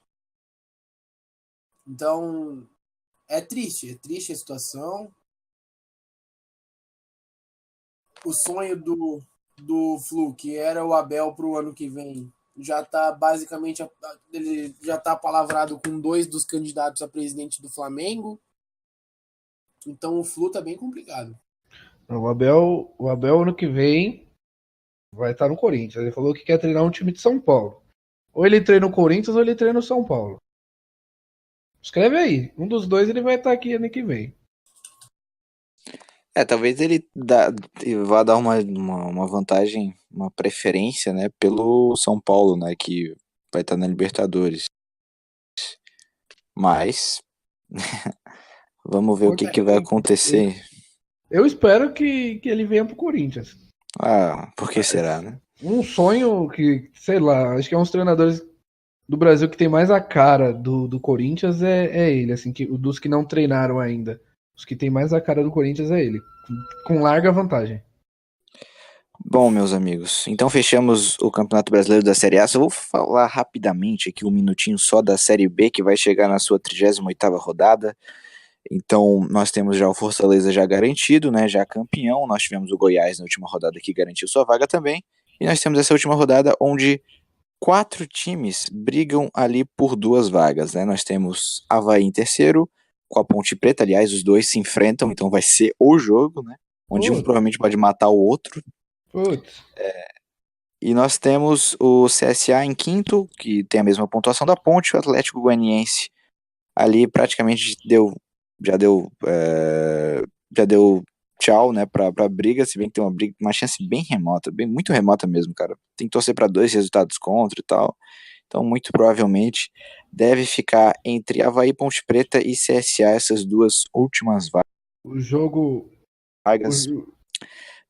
Então, é triste a situação. O sonho do Flu, que era o Abel para o ano que vem, já está basicamente, ele já está palavrado com 2 dos candidatos a presidente do Flamengo. Então o Flu tá bem complicado. O Abel ano que vem vai estar no Corinthians. Ele falou que quer treinar um time de São Paulo. Ou ele treina o Corinthians ou ele treina o São Paulo. Escreve aí. Um dos dois ele vai estar aqui ano que vem. Talvez ele vá dar uma vantagem, uma preferência, né, pelo São Paulo, né, que vai estar na Libertadores. Mas vamos ver o que vai acontecer. Eu espero que ele venha pro Corinthians. Por que será, né? Um sonho que, sei lá, acho que é um dos treinadores do Brasil que tem mais a cara do Corinthians é ele, assim, dos que não treinaram ainda. Os que tem mais a cara do Corinthians é ele, com larga vantagem. Bom, meus amigos, então fechamos o Campeonato Brasileiro da Série A. Só vou falar rapidamente aqui um minutinho só da Série B, que vai chegar na sua 38ª rodada. Então, nós temos já o Fortaleza já garantido, né, já campeão. Nós tivemos o Goiás na última rodada que garantiu sua vaga também. E nós temos essa última rodada onde 4 times brigam ali por 2 vagas, né? Nós temos Avaí em terceiro, com a Ponte Preta. Aliás, os dois se enfrentam, então vai ser o jogo, né? Onde um provavelmente pode matar o outro. Putz. E nós temos o CSA em quinto, que tem a mesma pontuação da Ponte. O Atlético Goianiense ali praticamente já deu tchau, né, pra briga, se bem que tem uma chance bem remota, muito remota mesmo, cara. Tem que torcer para 2 resultados contra e tal. Então, muito provavelmente deve ficar entre Avaí, Ponte Preta e CSA essas 2 últimas vagas. O jogo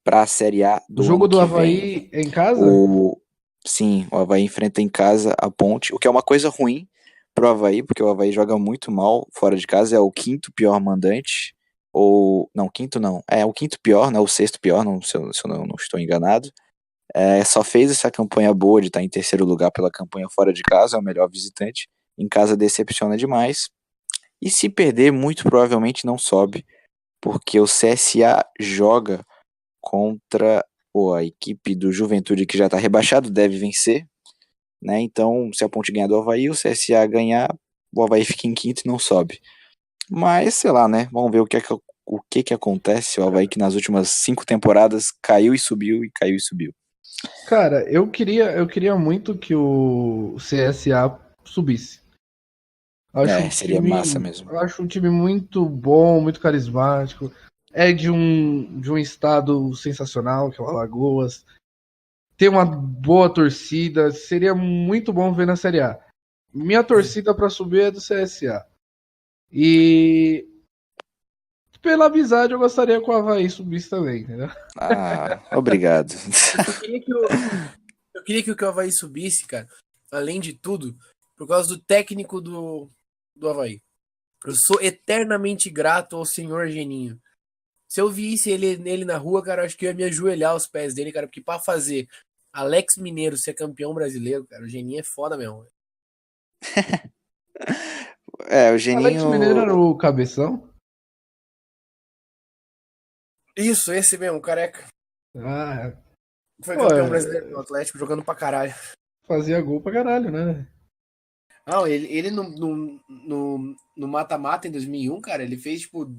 para a Série A do O jogo do Avaí é em casa? Sim, o Avaí enfrenta em casa a Ponte, o que é uma coisa ruim pro Avaí, porque o Avaí joga muito mal fora de casa, é o 5º pior mandante, quinto não, é o 5º pior, né, o 6º pior, se eu não estou enganado. Só fez essa campanha boa de estar em terceiro lugar pela campanha fora de casa, é o melhor visitante, em casa decepciona demais, e se perder, muito provavelmente não sobe, porque o CSA joga contra a equipe do Juventude, que já está rebaixado, deve vencer, né? Então, se a Ponte ganhar do Avaí, o CSA ganhar, o Avaí fica em quinto e não sobe. Mas, sei lá, né? Vamos ver o que acontece. O Avaí que nas últimas 5 temporadas caiu e subiu, e caiu e subiu. Cara, eu queria muito que o CSA subisse. Seria massa mesmo. Eu acho um time muito bom, muito carismático. É de um estado sensacional, que é o Alagoas. Tem uma boa torcida. Seria muito bom ver na Série A. Minha torcida para subir é do CSA. E pela amizade eu gostaria que o Avaí subisse também, entendeu? Obrigado. Eu queria que o Avaí subisse, cara, além de tudo, por causa do técnico do Avaí. Eu sou eternamente grato ao senhor Geninho. Se eu visse ele na rua, cara, eu acho que eu ia me ajoelhar aos pés dele, cara, porque pra fazer Alex Mineiro ser campeão brasileiro, cara, o Geninho é foda mesmo. O Alex Mineiro era Geninho. o cabeção? Isso, esse mesmo, careca. Ah, Foi pô, campeão brasileiro no Atlético, jogando pra caralho. fazia gol pra caralho, né? Não, ele no mata-mata em 2001, cara, ele fez, tipo,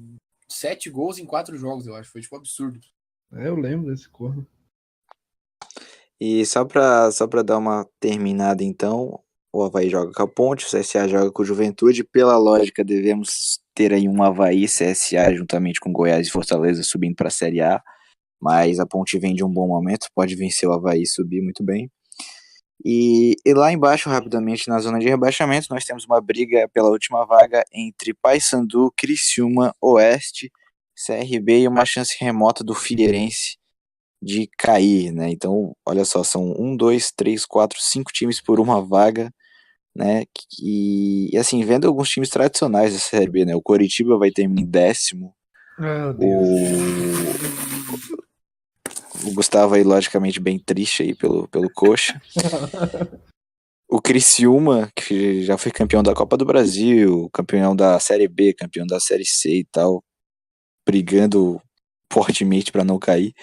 7 gols em 4 jogos, eu acho. Foi, tipo, absurdo. Eu lembro desse corno. E só pra dar uma terminada então, o Avaí joga com a Ponte, o CSA joga com o Juventude. Pela lógica, devemos ter aí um Avaí CSA juntamente com Goiás e Fortaleza subindo para a Série A. Mas a Ponte vem de um bom momento, pode vencer o Avaí e subir muito bem. E lá embaixo, rapidamente, na zona de rebaixamento, nós temos uma briga pela última vaga entre Paysandu, Criciúma, Oeste, CRB e uma chance remota do Figueirense de cair, né? Então, olha só, são 5 times por uma vaga, né? E assim, vendo alguns times tradicionais da Série B, né? O Coritiba vai terminar em 10º. Meu Deus. O Gustavo aí, logicamente, bem triste aí pelo Coxa. O Criciúma, que já foi campeão da Copa do Brasil, campeão da Série B, campeão da Série C e tal, brigando fortemente para não cair.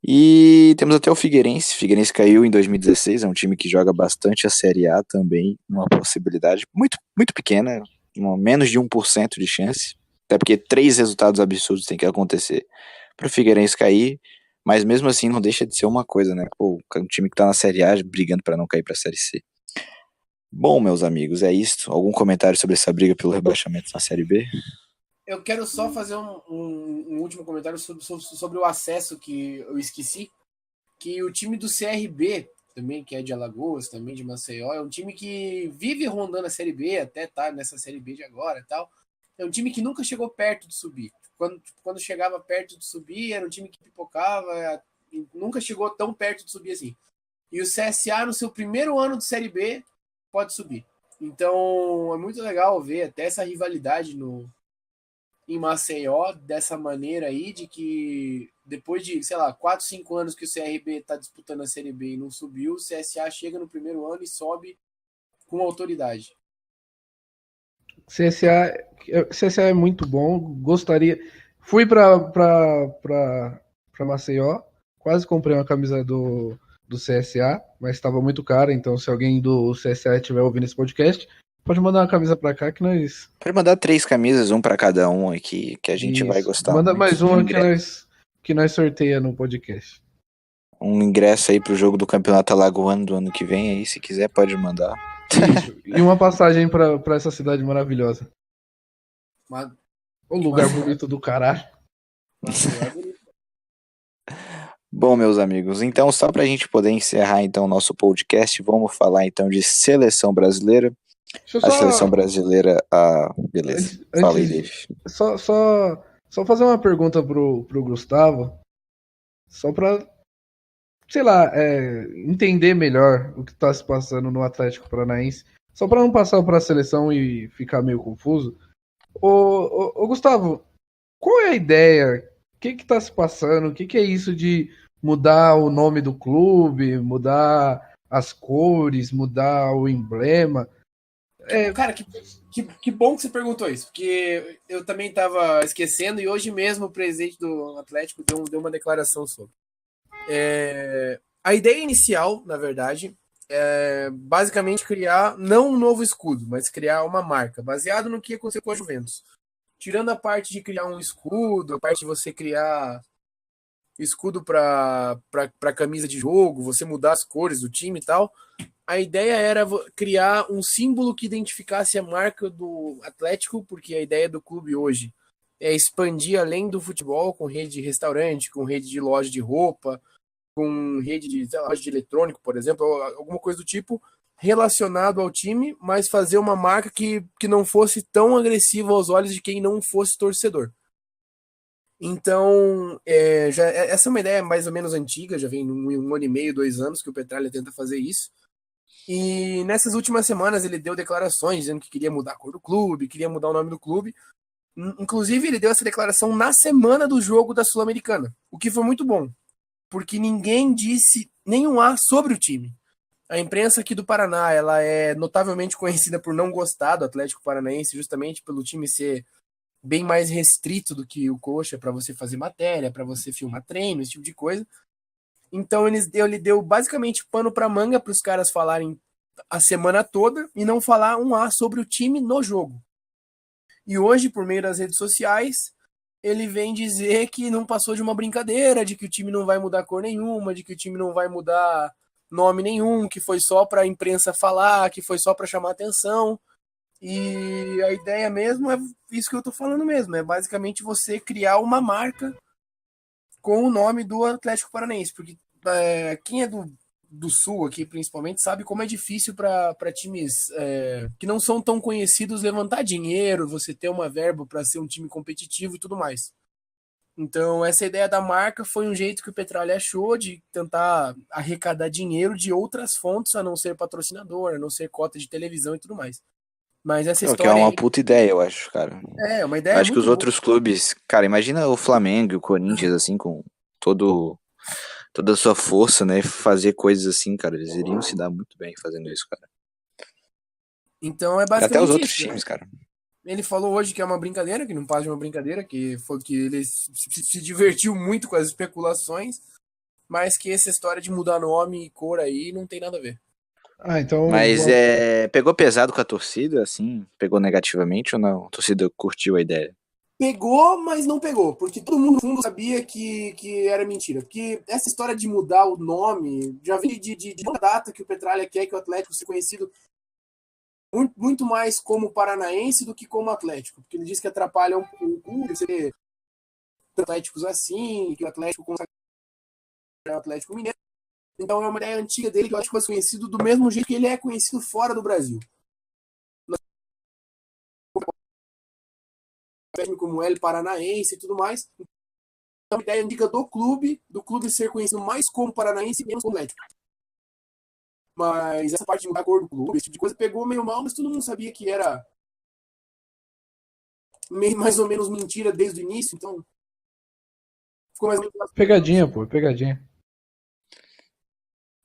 E temos até o Figueirense. Figueirense caiu em 2016, é um time que joga bastante a Série A também, uma possibilidade muito, muito pequena, menos de 1% de chance, até porque 3 resultados absurdos tem que acontecer para o Figueirense cair, mas mesmo assim não deixa de ser uma coisa, né? Pô, um time que tá na Série A brigando para não cair para a Série C. Bom, meus amigos, é isso. Algum comentário sobre essa briga pelo rebaixamento na Série B? Eu quero só fazer um último comentário sobre o acesso que eu esqueci. Que o time do CRB, também, que é de Alagoas, também de Maceió, é um time que vive rondando a Série B, até tá nessa Série B de agora e tal. É um time que nunca chegou perto de subir. Quando chegava perto de subir, era um time que pipocava, nunca chegou tão perto de subir assim. E o CSA, no seu primeiro ano de Série B, pode subir. Então, é muito legal ver até essa rivalidade em Maceió, dessa maneira aí, de que depois de, sei lá, 4, 5 anos que o CRB está disputando a Série B e não subiu, o CSA chega no primeiro ano e sobe com autoridade. CSA, CSA é muito bom, gostaria. Fui pra Maceió, quase comprei uma camisa do CSA, mas estava muito cara, então se alguém do CSA estiver ouvindo esse podcast, pode mandar uma camisa pra cá que nós. Pode mandar 3 camisas, um para cada um aqui, que a gente vai Isso. gostar Manda muito. mais uma que nós sorteia no podcast. Um ingresso aí pro jogo do Campeonato Alagoano do ano que vem aí, se quiser pode mandar. Isso. E uma passagem pra essa cidade maravilhosa. Mas, O lugar bonito do caralho. Maceió é bonito. Bom, meus amigos, então só pra gente poder encerrar então o nosso podcast, vamos falar então de seleção brasileira. Deixa eu A só. seleção brasileira, beleza. Fala aí, Dave. Só fazer uma pergunta pro Gustavo. Só pra, sei lá, entender melhor o que tá se passando no Atlético Paranaense. Só pra não passar pra seleção e ficar meio confuso. Ô, Gustavo, qual é a ideia? O que tá se passando? O que é isso de mudar o nome do clube, mudar as cores, mudar o emblema? Cara, que bom que você perguntou isso, porque eu também estava esquecendo e hoje mesmo o presidente do Atlético deu uma declaração sobre. A ideia inicial, na verdade, é basicamente criar não um novo escudo, mas criar uma marca, baseado no que aconteceu com a Juventus. Tirando a parte de criar um escudo, a parte de você criar escudo para camisa de jogo, você mudar as cores do time e tal, a ideia era criar um símbolo que identificasse a marca do Atlético, porque a ideia do clube hoje é expandir além do futebol, com rede de restaurante, com rede de loja de roupa, com rede de, sei lá, loja de eletrônico, por exemplo, alguma coisa do tipo, relacionado ao time, mas fazer uma marca que não fosse tão agressiva aos olhos de quem não fosse torcedor. Então, essa é uma ideia mais ou menos antiga, já vem um ano e meio, 2 anos que o Petralha tenta fazer isso. E nessas últimas semanas ele deu declarações dizendo que queria mudar a cor do clube, queria mudar o nome do clube. Inclusive, ele deu essa declaração na semana do jogo da Sul-Americana, o que foi muito bom, porque ninguém disse nenhum A sobre o time. A imprensa aqui do Paraná, ela é notavelmente conhecida por não gostar do Atlético Paranaense, justamente pelo time ser bem mais restrito do que o Coxa para você fazer matéria, para você filmar treino, esse tipo de coisa. Então ele deu basicamente pano para manga para os caras falarem a semana toda e não falar um A sobre o time no jogo. E hoje, por meio das redes sociais, ele vem dizer que não passou de uma brincadeira, de que o time não vai mudar cor nenhuma, de que o time não vai mudar nome nenhum, que foi só para a imprensa falar, que foi só para chamar atenção. E a ideia mesmo é isso que eu tô falando mesmo, é basicamente você criar uma marca com o nome do Atlético Paranaense, porque quem é do Sul aqui, principalmente, sabe como é difícil para times que não são tão conhecidos levantar dinheiro, você ter uma verba para ser um time competitivo e tudo mais. Então, essa ideia da marca foi um jeito que o Petralha achou de tentar arrecadar dinheiro de outras fontes, a não ser patrocinador, a não ser cota de televisão e tudo mais. Mas essa Que é uma história puta ideia, eu acho, cara. é uma Eu ideia acho que muito os boa. outros clubes, cara, imagina o Flamengo e o Corinthians, assim, com toda a sua força, né, fazer coisas assim, cara, eles iriam se dar muito bem fazendo isso, cara. Então é E até os basicamente outros isso. times, cara. Ele falou hoje que é uma brincadeira, que não passa de uma brincadeira, que foi que ele se divertiu muito com as especulações, mas que essa história de mudar nome e cor aí não tem nada a ver. Então, Mas pegou pesado com a torcida, assim? Pegou negativamente ou não? A torcida curtiu a ideia? Pegou, mas não pegou, porque todo mundo no fundo sabia que era mentira. Porque essa história de mudar o nome, já vi de longa data que o Petralha quer que o Atlético seja conhecido muito mais como paranaense do que como Atlético. Porque ele diz que atrapalha o clube, ser atléticos assim, que o Atlético consegue o Atlético Mineiro. Então é uma ideia antiga dele que eu acho que vai ser conhecido do mesmo jeito que ele é conhecido fora do Brasil. Como L Paranaense e tudo mais. Então, a ideia antiga do clube ser conhecido mais como paranaense e menos como Atlético. Mas essa parte de mudar a cor do clube, esse tipo de coisa, pegou meio mal, mas todo mundo sabia que era mais ou menos mentira desde o início, então ficou mais ou menos... pegadinha, pô, pegadinha.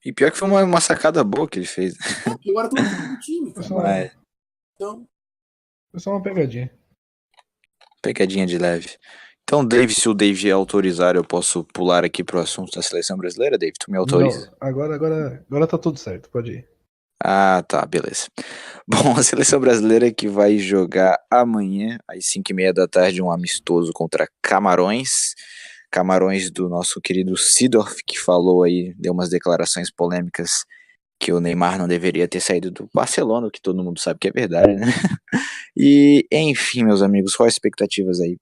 E pior que foi uma sacada boa que ele fez. Porque agora todo mundo fala do time, cara. Mas, Então, Foi só uma pegadinha. pegadinha de leve. Então, Dave, se o Dave autorizar, eu posso pular aqui pro assunto da seleção brasileira, Dave? Tu me autoriza? Não, agora tá tudo certo, pode ir. Ah, tá, beleza. Bom, a seleção brasileira que vai jogar amanhã, às 5h30 da tarde, um amistoso contra Camarões. Camarões do nosso querido Seedorf, que falou aí, deu umas declarações polêmicas que o Neymar não deveria ter saído do Barcelona, o que todo mundo sabe que é verdade, né? E, enfim, meus amigos, quais as expectativas aí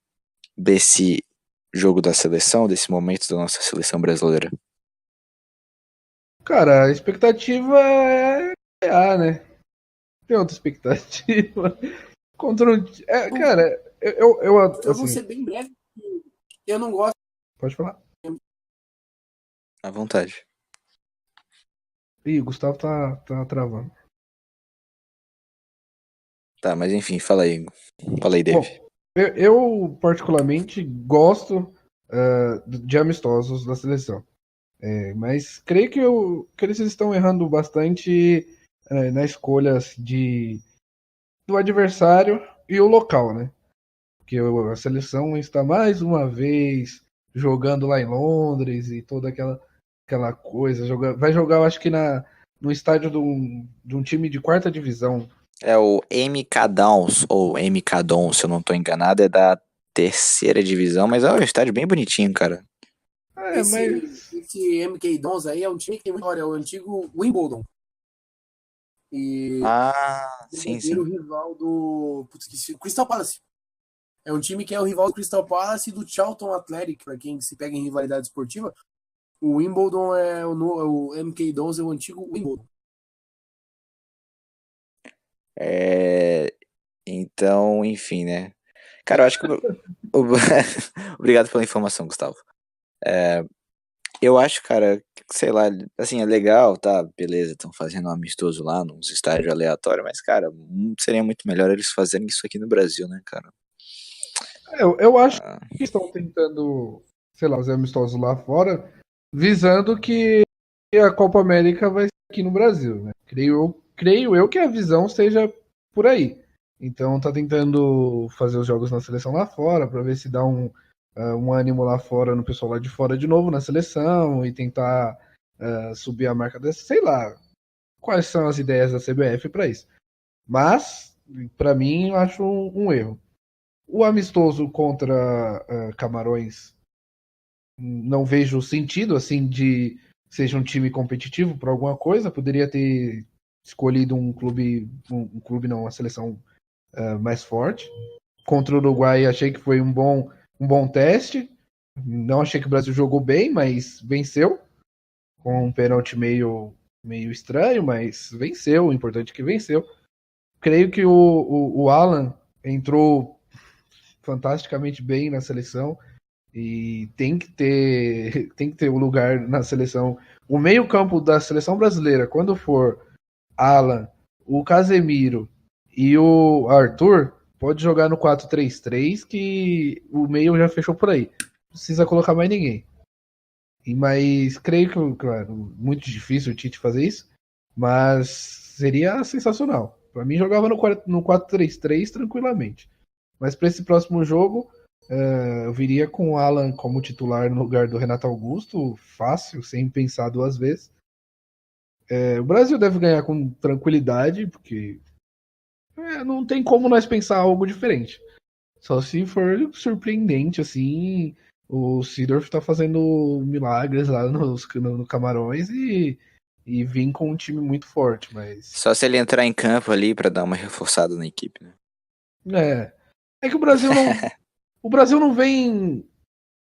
desse jogo da seleção, desse momento da nossa seleção brasileira? Cara, a expectativa é ganhar, né? Tem outra expectativa. Contra um. Cara, eu eu vou assim. ser bem breve. Eu não gosto. Pode falar. À vontade. Ih, o Gustavo tá travando. Tá, mas enfim, fala aí. Fala aí, Dave. Bom, eu particularmente gosto de amistosos da seleção. Mas creio que eles estão errando bastante na escolha do adversário e o local, né? Porque a seleção está mais uma vez jogando lá em Londres e toda aquela coisa. Vai jogar, eu acho que no estádio de um time de quarta divisão. É o MK Dons, ou MK Dons, se eu não tô enganado, é da terceira divisão, mas é um estádio bem bonitinho, cara. Esse MK Dons aí é um time que tem história, é o antigo Wimbledon. E Ah, o sim, verdadeiro sim. rival do Crystal Palace. É um time que é o rival do Crystal Palace e do Charlton Athletic, para quem se pega em rivalidade esportiva. O Wimbledon o MK Dons é o antigo Wimbledon. Então, enfim, né? Cara, eu acho que. Obrigado pela informação, Gustavo. Eu acho, cara, que, sei lá, assim, é legal, tá? Beleza, estão fazendo um amistoso lá, nos estádios aleatórios, mas, cara, seria muito melhor eles fazerem isso aqui no Brasil, né, cara? Eu acho Ah, que estão tentando, sei lá, fazer amistosos lá fora, visando que a Copa América vai ser aqui no Brasil, né? Creio eu que a visão seja por aí. Então tá tentando fazer os jogos na seleção lá fora para ver se dá um ânimo lá fora no pessoal lá de fora de novo na seleção e tentar subir a marca dessa, sei lá, quais são as ideias da CBF para isso. Mas, para mim, eu acho um erro. O amistoso contra Camarões, não vejo sentido, assim, de seja um time competitivo por alguma coisa. Poderia ter escolhido um clube não, uma seleção mais forte. Contra o Uruguai, achei que foi um bom teste. Não achei que o Brasil jogou bem, mas venceu. Com um pênalti meio estranho, mas venceu. O importante é que venceu. Creio que o Alan entrou fantasticamente bem na seleção e tem que ter um lugar na seleção. O meio-campo da seleção brasileira, quando for Alan, o Casemiro e o Arthur, pode jogar no 4-3-3 que o meio já fechou por aí. Não precisa colocar mais ninguém. Mas creio que, claro, muito difícil o Tite fazer isso, mas seria sensacional. Para mim, jogava no 4-3-3 tranquilamente. Mas para esse próximo jogo, eu viria com o Alan como titular no lugar do Renato Augusto, fácil, sem pensar duas vezes. O Brasil deve ganhar com tranquilidade, porque não tem como nós pensar algo diferente. Só se for surpreendente, assim, o Seedorf tá fazendo milagres lá no Camarões e vir com um time muito forte, mas... Só se ele entrar em campo ali pra dar uma reforçada na equipe, né? É que o Brasil não vem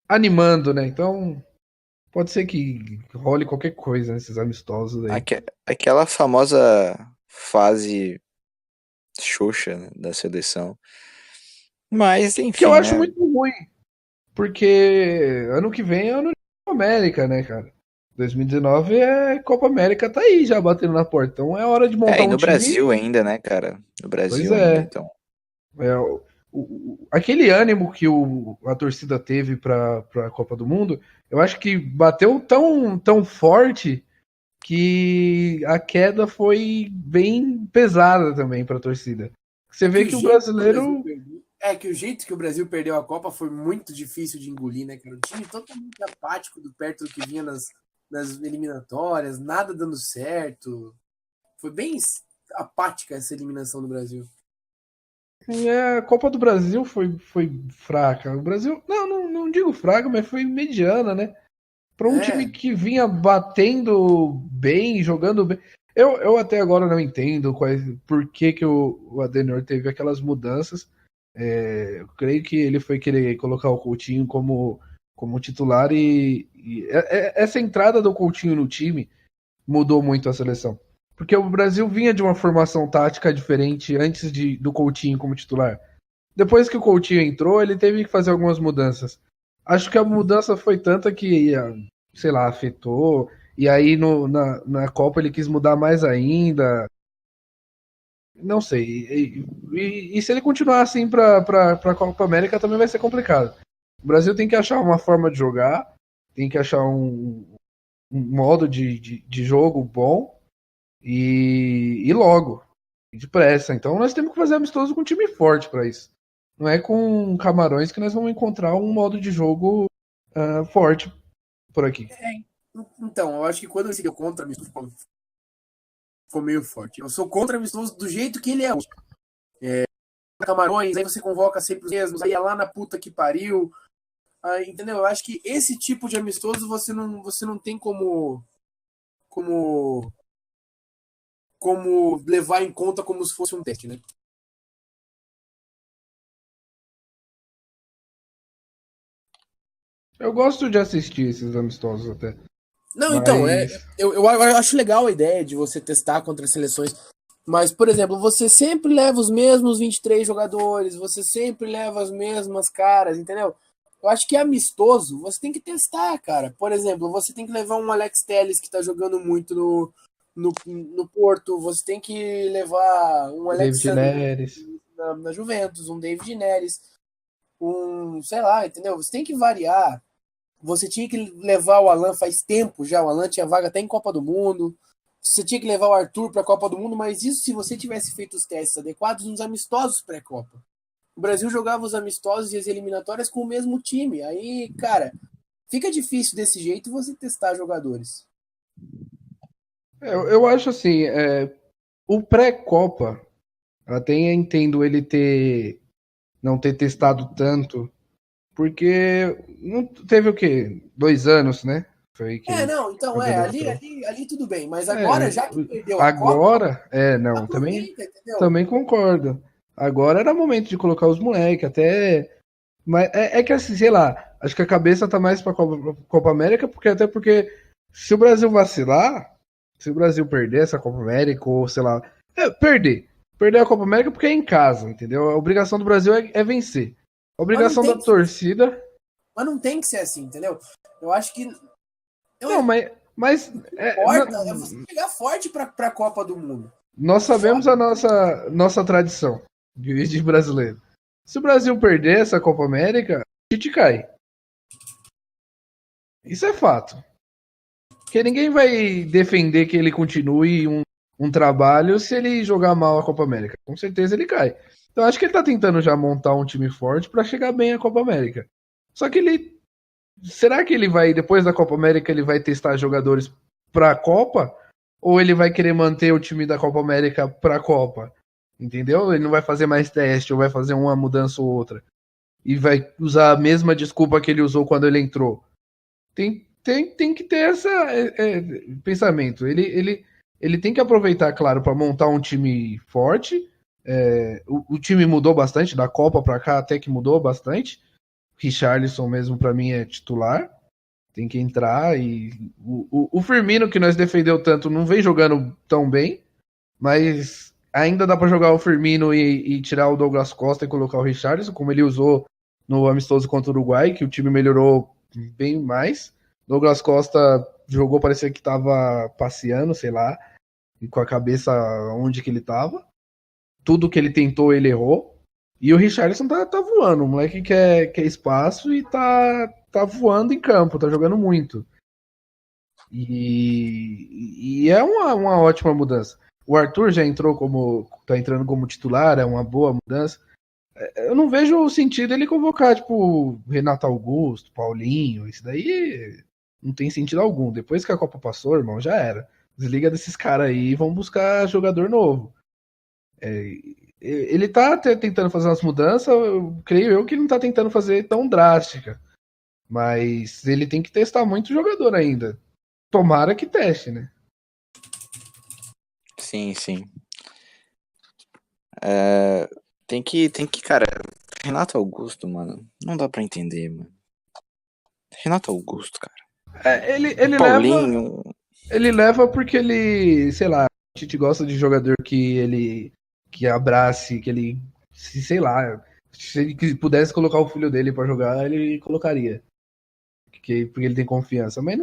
animando, né? Então pode ser que role qualquer coisa nesses amistosos aí. Aquela famosa fase xoxa, né, da seleção. Mas, enfim, que eu acho né? muito ruim, porque ano que vem é ano de Copa América, né, cara? 2019 é Copa América, tá aí já batendo na porta. Então é hora de montar E no um time. Brasil ainda, né, cara? No Pois Brasil ainda, é. então. Aquele ânimo que a torcida teve para a Copa do Mundo, eu acho que bateu tão forte que a queda foi bem pesada também para a torcida. Você vê que o brasileiro... que o jeito que o Brasil perdeu a Copa foi muito difícil de engolir, né, cara? Um time totalmente apático perto do que vinha nas eliminatórias, nada dando certo. Foi bem apática essa eliminação do Brasil. A Copa do Brasil foi fraca. O Brasil, não digo fraca, mas foi mediana, né? Para um time que vinha batendo bem, jogando bem. Eu até agora não entendo por que o Adenor teve aquelas mudanças. Eu creio que ele foi querer colocar o Coutinho como titular e essa entrada do Coutinho no time mudou muito a seleção. Porque o Brasil vinha de uma formação tática diferente antes do Coutinho como titular. Depois que o Coutinho entrou, ele teve que fazer algumas mudanças. Acho que a mudança foi tanta que, sei lá, afetou. E aí na Copa ele quis mudar mais ainda. Não sei. E se ele continuar assim para a Copa América também vai ser complicado. O Brasil tem que achar uma forma de jogar, tem que achar um modo de jogo bom e logo, depressa. Então nós temos que fazer amistoso com um time forte para isso. Não é com Camarões que nós vamos encontrar um modo de jogo forte por aqui. Então, eu acho que quando eu contra amistoso ficou meio forte. Eu sou contra amistoso do jeito que ele é hoje. Camarões, aí você convoca sempre os mesmos, aí é lá na puta que pariu. Entendeu? Eu acho que esse tipo de amistoso você não tem como levar em conta como se fosse um teste, né? Eu gosto de assistir esses amistosos até. Não, então, eu acho legal a ideia de você testar contra as seleções, mas, por exemplo, você sempre leva os mesmos 23 jogadores, você sempre leva as mesmas caras, entendeu? Eu acho que amistoso, você tem que testar, cara. Por exemplo, você tem que levar um Alex Telles que tá jogando muito no Porto, você tem que levar um Alex Neres na Juventus, um David Neres, sei lá, entendeu? Você tem que variar. Você tinha que levar o Alan faz tempo já, o Alan tinha vaga até em Copa do Mundo. você tinha que levar o Arthur para a Copa do Mundo, mas isso se você tivesse feito os testes adequados nos amistosos pré-Copa. O Brasil jogava os amistosos e as eliminatórias com o mesmo time. Aí, cara, fica difícil desse jeito você testar jogadores. Eu acho assim, o pré-Copa, até entendo ele não ter testado tanto, porque não teve o quê? 2 anos, né? Foi que Não, então ali tudo bem, mas agora, já que perdeu a agora, Copa, não, aproveita, entendeu? também concordo. Agora era momento de colocar os moleques, até. Mas é que assim, sei lá, acho que a cabeça tá mais pra Copa América, porque se o Brasil vacilar, se o Brasil perder essa Copa América, ou sei lá, perder a Copa América porque é em casa, entendeu? A obrigação do Brasil é vencer. A obrigação da torcida. Mas não tem que ser assim, entendeu? Eu acho que. Não, mas importa é você chegar forte pra Copa do Mundo. Nós sabemos a nossa tradição de brasileiro. Se o Brasil perder essa Copa América, a gente cai. Isso é fato. Porque ninguém vai defender que ele continue um trabalho se ele jogar mal a Copa América. Com certeza ele cai. Então acho que ele tá tentando já montar um time forte para chegar bem à Copa América. Só que ele. Será que ele vai, depois da Copa América, ele vai testar jogadores pra Copa? Ou ele vai querer manter o time da Copa América pra Copa? Entendeu? Ele não vai fazer mais teste, ou vai fazer uma mudança ou outra. E vai usar a mesma desculpa que ele usou quando ele entrou. Tem que ter esse pensamento. Ele tem que aproveitar, claro, para montar um time forte. O time mudou bastante, da Copa para cá até que mudou bastante. Richarlison mesmo para mim é titular. Tem que entrar. E o Firmino, que nós defendeu tanto, não vem jogando tão bem. Mas ainda dá para jogar o Firmino e tirar o Douglas Costa e colocar o Richarlison, como ele usou no amistoso contra o Uruguai, que o time melhorou bem mais. Douglas Costa jogou, parecia que estava passeando, sei lá, e com a cabeça onde que ele estava. Tudo que ele tentou, ele errou. E o Richarlison tá voando, o moleque quer espaço e tá voando em campo, tá jogando muito. E é uma ótima mudança. O Arthur já tá entrando como titular, é uma boa mudança. Eu não vejo sentido ele convocar, tipo, Renato Augusto, Paulinho, isso daí não tem sentido algum. Depois que a Copa passou, irmão, já era. Desliga desses caras aí e vão buscar jogador novo. Ele tá tentando fazer umas mudanças, creio eu que ele não tá tentando fazer tão drástica. Mas ele tem que testar muito jogador ainda. Tomara que teste, né? Sim, sim. Tem que, cara, Renato Augusto, mano, não dá pra entender, mano. Renato Augusto, cara. Ele Paulinho. Ele leva porque ele, sei lá, a gente gosta de jogador que abrace, que ele, sei lá, se ele pudesse colocar o filho dele pra jogar, ele colocaria. Porque ele tem confiança. Mas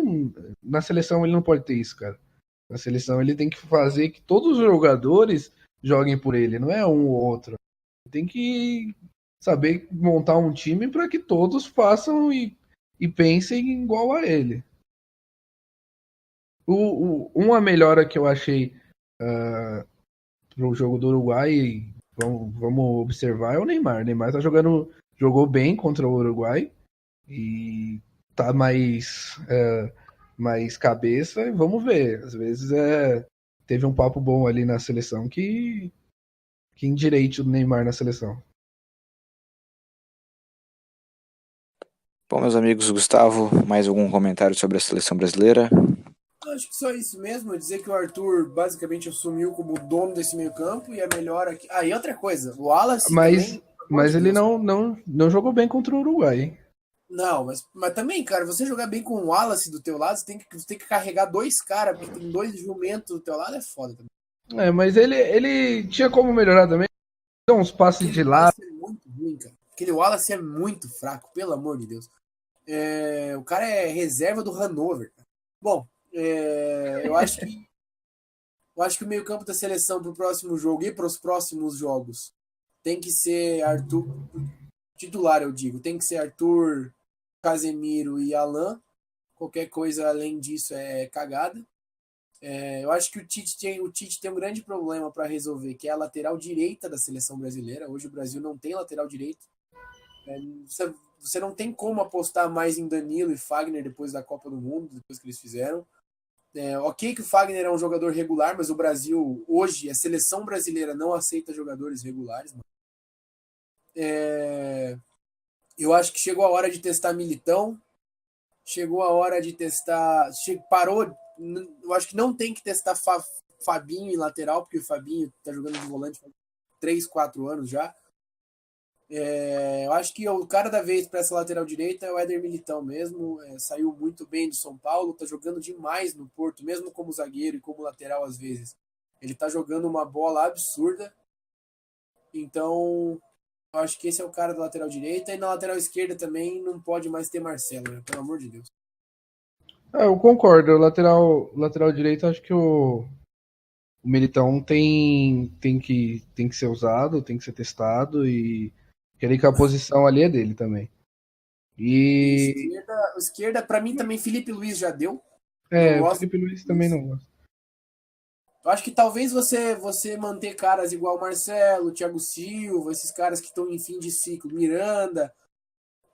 na seleção ele não pode ter isso, cara. Na seleção ele tem que fazer que todos os jogadores joguem por ele, não é um ou outro. Tem que saber montar um time para que todos façam e pensem igual a ele. Uma melhora que eu achei pro jogo do Uruguai, vamos observar, é o Neymar. O Neymar jogou bem contra o Uruguai e tá mais cabeça, e vamos ver. Às vezes teve um papo bom ali na seleção que endireite o Neymar na seleção. Bom, meus amigos, Gustavo, mais algum comentário sobre a seleção brasileira? Acho que só isso mesmo, dizer que o Arthur basicamente assumiu como dono desse meio campo e é melhor aqui. E outra coisa, o Wallace mas ele não jogou bem contra o Uruguai, hein? Não, mas também, cara, você jogar bem com o Wallace do teu lado, você tem que carregar 2 caras, porque tem 2 jumentos do teu lado, é foda também. Mas ele tinha como melhorar também. Deu uns passes de lado. É muito ruim, cara. Aquele Wallace é muito fraco, pelo amor de Deus. O cara é reserva do Hannover. Bom, eu acho que o meio-campo da seleção para o próximo jogo e para os próximos jogos tem que ser Arthur. Titular, eu digo. Tem que ser Arthur, Casemiro e Alan. Qualquer coisa além disso é cagada. Eu acho que o Tite tem um grande problema para resolver, que é a lateral direita da seleção brasileira. Hoje o Brasil não tem lateral direito. Você não tem como apostar mais em Danilo e Fagner depois da Copa do Mundo, depois que eles fizeram. Ok que o Fagner é um jogador regular, mas o Brasil, hoje, a seleção brasileira não aceita jogadores regulares. Eu acho que chegou a hora de testar Militão, chegou a hora de testar... Parou, eu acho que não tem que testar Fabinho em lateral, porque o Fabinho tá jogando de volante há 3, 4 anos já. Eu acho que o cara da vez para essa lateral direita é o Éder Militão mesmo. Saiu muito bem do São Paulo, tá jogando demais no Porto, mesmo como zagueiro e como lateral às vezes. Ele tá jogando uma bola absurda. Então, eu acho que esse é o cara da lateral direita. E na lateral esquerda também não pode mais ter Marcelo, né? Pelo amor de Deus. Eu concordo. O lateral direito, acho que o Militão tem que ser usado, tem que ser testado e querer que a posição ali é dele também. E esquerda para mim também Felipe Luiz já deu. O Felipe Luiz também não gosta. Eu acho que talvez você manter caras igual Marcelo, Thiago Silva, esses caras que estão em fim de ciclo, Miranda,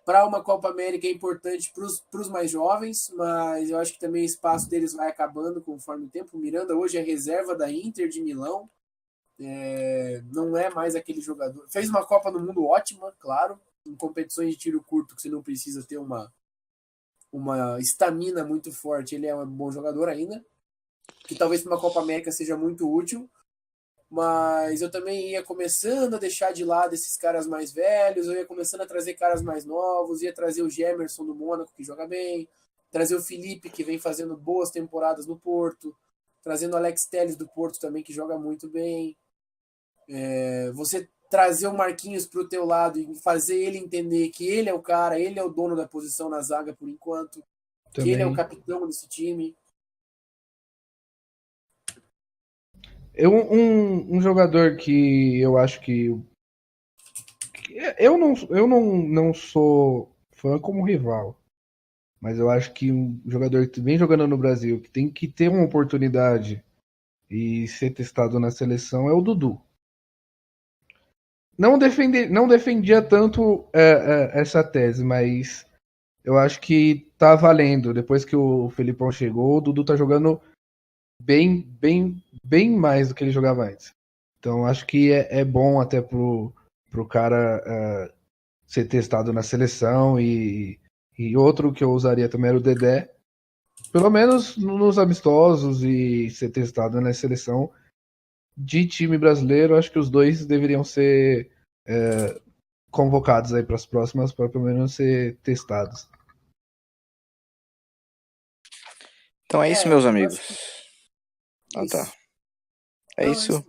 para uma Copa América é importante para os mais jovens, mas eu acho que também o espaço deles vai acabando conforme o tempo. O Miranda hoje é reserva da Inter de Milão, não é mais aquele jogador. Fez uma Copa do Mundo ótima, claro, em competições de tiro curto que você não precisa ter uma estamina muito forte, ele é um bom jogador ainda, que talvez para uma Copa América seja muito útil, mas eu também ia começando a deixar de lado esses caras mais velhos, eu ia começando a trazer caras mais novos, ia trazer o Gemerson do Mônaco, que joga bem, trazer o Felipe, que vem fazendo boas temporadas no Porto, trazendo o Alex Telles do Porto também, que joga muito bem. Você trazer o Marquinhos para o teu lado e fazer ele entender que ele é o cara, ele é o dono da posição na zaga por enquanto, também. Que ele é o capitão desse time. Um jogador que eu acho que eu não sou fã como rival, mas eu acho que um jogador que vem jogando no Brasil, que tem que ter uma oportunidade e ser testado na seleção é o Dudu. Não defendia tanto essa tese, mas eu acho que tá valendo. Depois que o Felipão chegou, o Dudu tá jogando bem mais do que ele jogava antes. Então acho que é bom até pro cara ser testado na seleção e outro que eu usaria também era o Dedé. Pelo menos nos amistosos e ser testado na seleção de time brasileiro, acho que os dois deveriam ser convocados aí para as próximas, para pelo menos ser testados. Então é isso, meus amigos. Tá. É isso.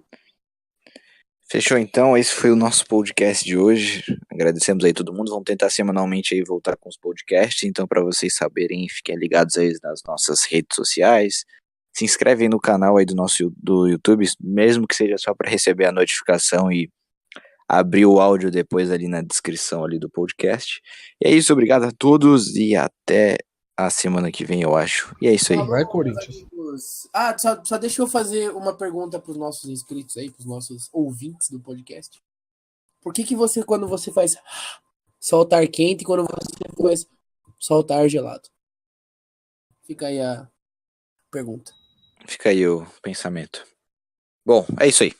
Fechou então, esse foi o nosso podcast de hoje. Agradecemos aí todo mundo. Vamos tentar semanalmente aí voltar com os podcasts. Então, para vocês saberem, fiquem ligados aí nas nossas redes sociais. Se inscrevem no canal aí do YouTube, mesmo que seja só para receber a notificação e abrir o áudio depois ali na descrição ali do podcast. E é isso, obrigado a todos e até a semana que vem, eu acho. E é isso aí. Vai, Corinthians. Só deixa eu fazer uma pergunta para os nossos inscritos aí, para os nossos ouvintes do podcast. Por que você, quando você faz soltar quente, e quando você faz soltar gelado? Fica aí a pergunta. Fica aí o pensamento. Bom, é isso aí.